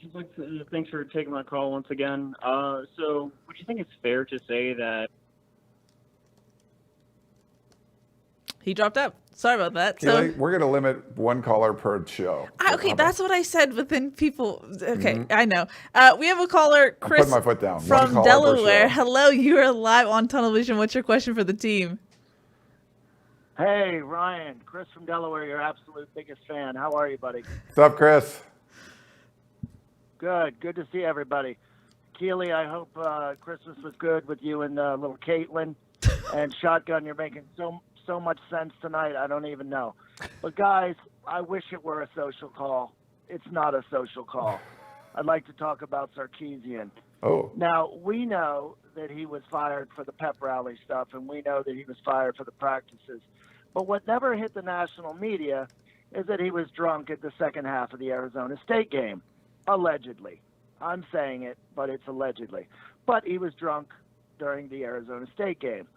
thanks for taking my call once again. So, would you think it's fair to say that? He dropped out. Sorry about that. Keely, we're going to limit one caller per show. Okay, that's what I said, but then people. Okay, I know. We have a caller, Chris, putting my foot down. from One caller per Delaware. show. Hello, you are live on Tunnel Vision. What's your question for the team? Hey, Ryan, Chris from Delaware, your absolute biggest fan. How are you, buddy? What's up, Chris? Good to see everybody. Keely, I hope Christmas was good with you and little Caitlin. And Shotgun, you're making so much sense tonight, I don't even know. But guys, I wish it were a social call. It's not a social call. I'd like to talk about Sarkisian. Oh. Now, we know that he was fired for the pep rally stuff, and we know that he was fired for the practices. But what never hit the national media is that he was drunk at the second half of the Arizona State game, allegedly. I'm saying it, but it's allegedly. But he was drunk during the Arizona State game.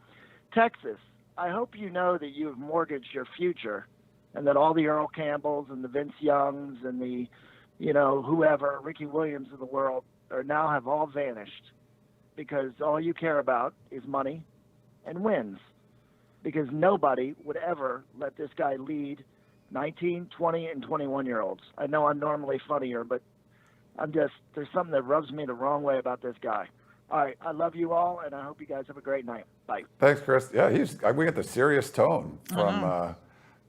Texas, I hope you know that you have mortgaged your future and that all the Earl Campbells and the Vince Youngs and the, whoever, Ricky Williams of the world, now have all vanished because all you care about is money and wins. Because nobody would ever let this guy lead 19, 20, and 21-year-olds. I know I'm normally funnier, but there's something that rubs me the wrong way about this guy. All right, I love you all, and I hope you guys have a great night. Bye. Thanks, Chris. Yeah, we got the serious tone from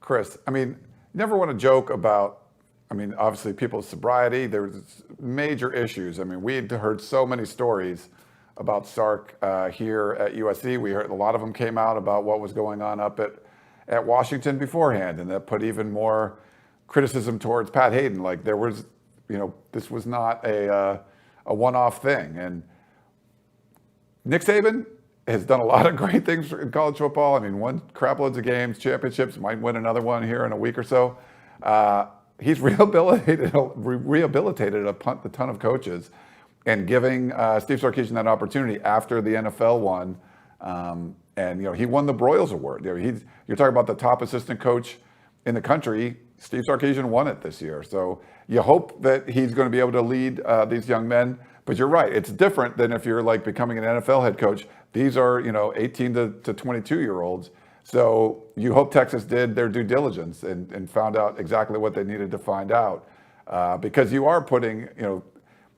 Chris. I mean, never want to joke about, obviously people's sobriety. There was major issues. We had heard so many stories about Sark here at USC. We heard a lot of them came out about what was going on up at Washington beforehand, and that put even more criticism towards Pat Hayden. Like there was, this was not a one-off thing. And Nick Saban has done a lot of great things in college football. Won crap loads of games, championships, might win another one here in a week or so. He's rehabilitated a ton of coaches, and giving Steve Sarkisian that opportunity after the NFL won. And he won the Broyles Award. You're talking about the top assistant coach in the country. Steve Sarkisian won it this year. So you hope that he's going to be able to lead these young men. But you're right. It's different than if you're like becoming an NFL head coach. These are, 18 to 22-year-olds. So you hope Texas did their due diligence and found out exactly what they needed to find out. Because you are putting,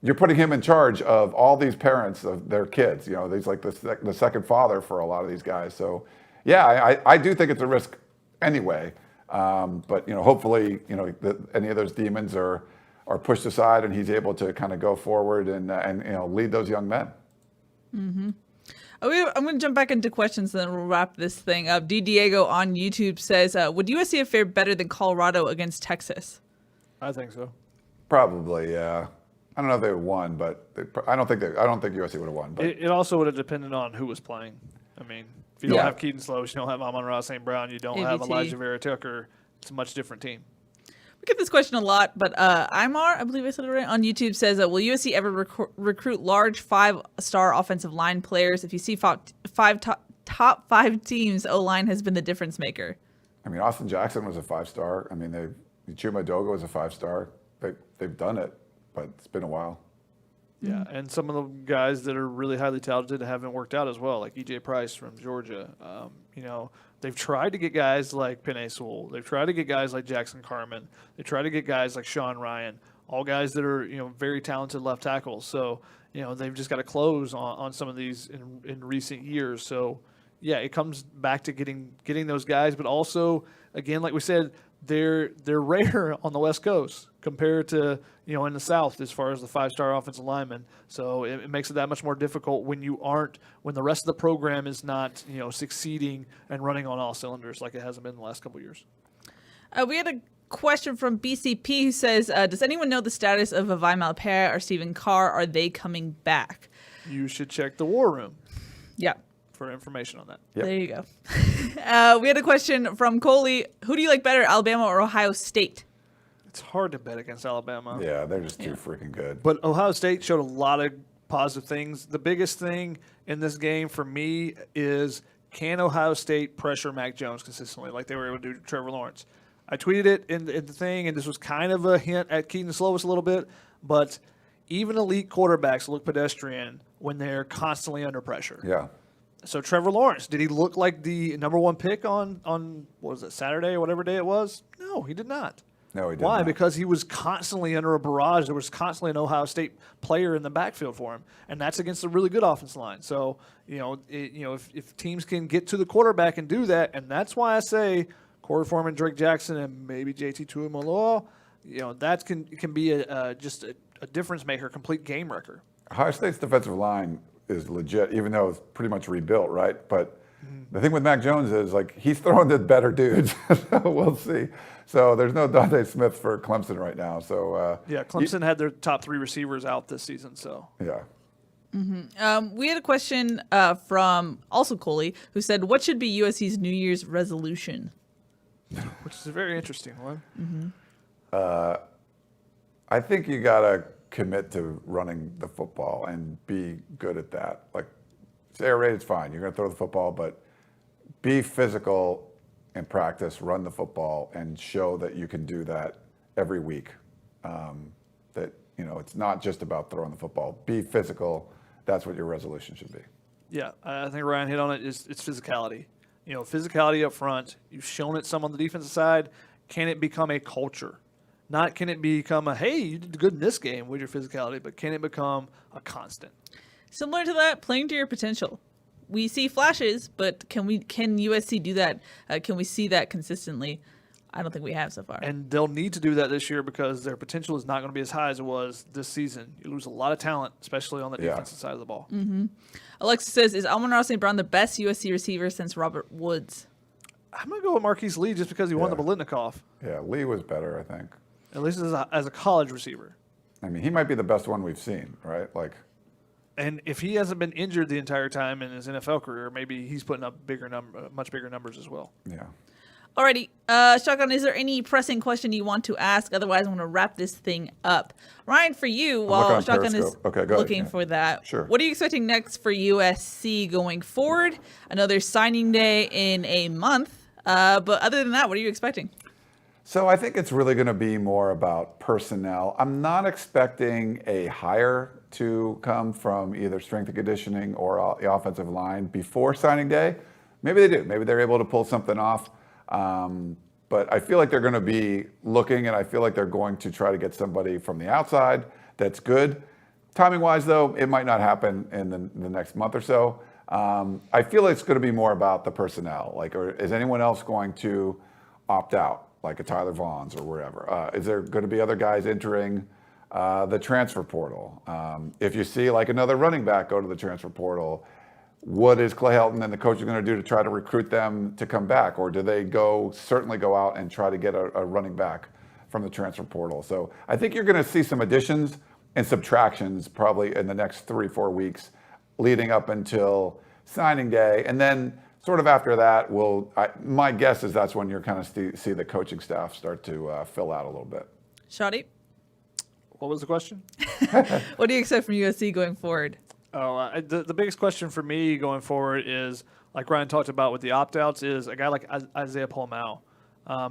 you're putting him in charge of all these parents of their kids. He's like the second father for a lot of these guys. So, yeah, I do think it's a risk anyway. But hopefully, any of those demons are pushed aside, and he's able to kind of go forward and lead those young men. Mm-hmm. I'm going to jump back into questions, and then we'll wrap this thing up. D. Diego on YouTube says, "Would USC have fared better than Colorado against Texas?" I think so. Probably, yeah. I don't know if they won, but I don't think USC would have won. But it also would have depended on who was playing. If you don't have Keaton Slovis, you don't have Amon-Ra St. Brown, you don't have Elijah Vera Tucker, it's a much different team. We get this question a lot, but Imar, I believe I said it right, on YouTube says, will USC ever recruit large 5-star offensive line players? If you see top 5 teams, O-line has been the difference maker. Austin Jackson was a 5-star. Chuma Doga was a 5-star. They've done it, but it's been a while. Yeah, and some of the guys that are really highly talented haven't worked out as well, like E.J. Price from Georgia. They've tried to get guys like Penei Sewell. They've tried to get guys like Jackson Carman. They try to get guys like Sean Ryan, all guys that are very talented left tackles. So they've just got to close on some of these in recent years. So yeah, it comes back to getting those guys, but also again, like we said, they're rare on the West Coast compared to in the South as far as the 5-star offensive linemen. So it makes it that much more difficult when the rest of the program is not succeeding and running on all cylinders like it hasn't been in the last couple of years. We had a question from BCP who says, does anyone know the status of Avai Malpera or Stephen Carr? Are they coming back? You should check the War Room. Yeah. For information on that. Yep. There you go. We had a question from Coley. Who do you like better, Alabama or Ohio State? It's hard to bet against Alabama. Yeah, they're just too freaking good. But Ohio State showed a lot of positive things. The biggest thing in this game for me is, can Ohio State pressure Mac Jones consistently like they were able to do Trevor Lawrence? I tweeted it in the thing, and this was kind of a hint at Keaton Slovis a little bit, but even elite quarterbacks look pedestrian when they're constantly under pressure. Yeah. So Trevor Lawrence, did he look like the number 1 pick on what was it, Saturday or whatever day it was? No, he did not. No, he didn't. Why? Because he was constantly under a barrage. There was constantly an Ohio State player in the backfield for him, and that's against a really good offensive line. So, if teams can get to the quarterback and do that, and that's why I say Korey Foreman, Drake Jackson, and maybe JT Tuimoloau, that can be just a difference maker, complete game wrecker. Ohio State's defensive line is legit, even though it's pretty much rebuilt, right? But The thing with Mac Jones is like he's throwing to better dudes. So we'll see. So there's no Dante Smith for Clemson right now. So Clemson had their top 3 receivers out this season. So yeah. We had a question from also Keely, who said, what should be USC's New Year's resolution? Which is a very interesting one. I think you got to commit to running the football and be good at that. Like, Ceyair Wright is fine. You're going to throw the football, but be physical in practice, run the football, and show that you can do that every week. That, it's not just about throwing the football. Be physical. That's what your resolution should be. Yeah, I think Ryan hit on it. It's physicality. Physicality up front. You've shown it some on the defensive side. Can it become a culture? Not can it become hey, you did good in this game with your physicality, but can it become a constant? Similar to that, playing to your potential. We see flashes, but can USC do that? Can we see that consistently? I don't think we have so far. And they'll need to do that this year because their potential is not going to be as high as it was this season. You lose a lot of talent, especially on the defensive side of the ball. Mm-hmm. Alexis says, is Amon-Ra St. Brown the best USC receiver since Robert Woods? I'm going to go with Marquise Lee just because he won the Biletnikoff. Yeah, Lee was better, I think. At least as a college receiver. I mean, he might be the best one we've seen, right? And if he hasn't been injured the entire time in his NFL career, maybe he's putting up much bigger numbers as well. Yeah. Alrighty, Shotgun, is there any pressing question you want to ask? Otherwise, I'm going to wrap this thing up. Ryan, for you, while Shotgun is looking for that, what are you expecting next for USC going forward? I know there's signing day in a month, but other than that, what are you expecting? So I think it's really going to be more about personnel. I'm not expecting a hire to come from either strength and conditioning or the offensive line before signing day. Maybe they do. Maybe they're able to pull something off. But I feel like they're going to be looking, and I feel like they're going to try to get somebody from the outside that's good. Timing-wise, though, it might not happen in the next month or so. I feel like it's going to be more about the personnel. Or is anyone else going to opt out, like a Tyler Vaughn's or wherever? Is there going to be other guys entering the transfer portal? If you see another running back go to the transfer portal, what is Clay Helton and the coach going to do to try to recruit them to come back? Or do they certainly go out and try to get a running back from the transfer portal? So I think you're going to see some additions and subtractions probably in the next 3-4 weeks leading up until signing day. And then sort of after that, my guess is that's when you're kind of see the coaching staff start to fill out a little bit. Shotty? What was the question? What do you expect from USC going forward? The biggest question for me going forward is, like Ryan talked about with the opt-outs, is a guy like Isaiah Polamau.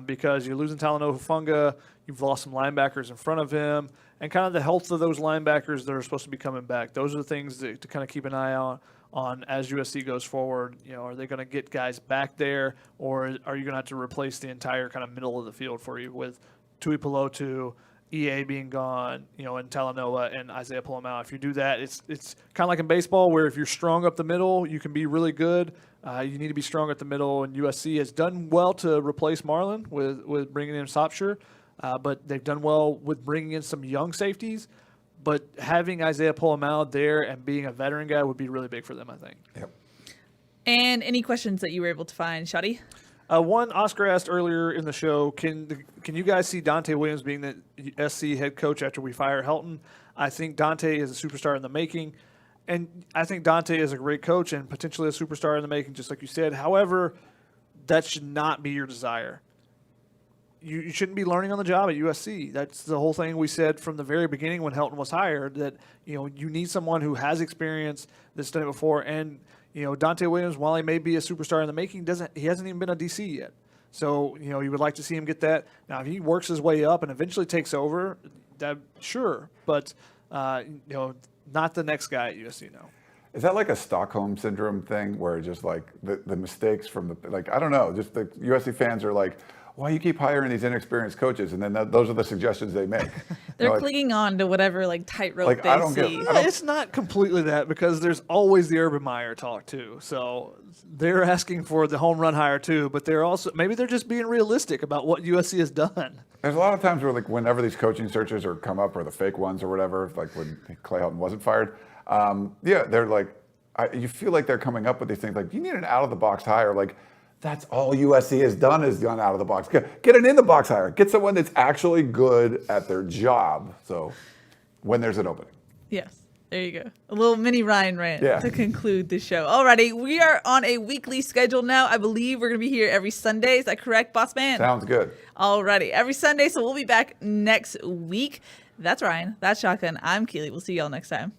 Because you're losing Talanoa Hufanga, you've lost some linebackers in front of him, and kind of the health of those linebackers that are supposed to be coming back. Those are the things to kind of keep an eye on as USC goes forward. Are they going to get guys back there, or are you going to have to replace the entire kind of middle of the field for you with Tui Pelotu, EA being gone, and Talanoa and Isaiah Polamau? If you do that, it's kind of like in baseball where if you're strong up the middle, you can be really good. You need to be strong at the middle, and USC has done well to replace Marlin with bringing in Sopsher, but they've done well with bringing in some young safeties. But having Isaiah Polamau there and being a veteran guy would be really big for them, I think. Yep. And any questions that you were able to find, Shotty? One, Oscar asked earlier in the show, can you guys see Dante Williams being the SC head coach after we fire Helton? I think Dante is a superstar in the making, and I think Dante is a great coach and potentially a superstar in the making, just like you said. However, that should not be your desire. You shouldn't be learning on the job at USC. That's the whole thing we said from the very beginning when Helton was hired, that you need someone who has experience, that's done it before, and Dante Williams, while he may be a superstar in the making, he hasn't even been a DC yet. So, you would like to see him get that. Now, if he works his way up and eventually takes over, sure. But, not the next guy at USC, no. Is that like a Stockholm Syndrome thing where just the mistakes from I don't know, just the USC fans are like, why you keep hiring these inexperienced coaches? And then those are the suggestions they make. They're clinging on to whatever tightrope they see. It's not completely that, because there's always the Urban Meyer talk too. So they're asking for the home run hire too, but maybe they're just being realistic about what USC has done. There's a lot of times where whenever these coaching searches come up, or the fake ones or whatever, like when Clay Helton wasn't fired, they're like, you feel like they're coming up with these things like, you need an out-of-the-box hire. Like, that's all USC has done is done out of the box. Get an in-the-box hire. Get someone that's actually good at their job. So when there's an opening. Yes. There you go. A little mini Ryan rant Yeah. to conclude the show. Alrighty, we are on a weekly schedule now. I believe we're going to be here every Sunday. Is that correct, boss man? Sounds good. Alrighty, every Sunday. So we'll be back next week. That's Ryan. That's Shotgun. I'm Keely. We'll see y'all next time.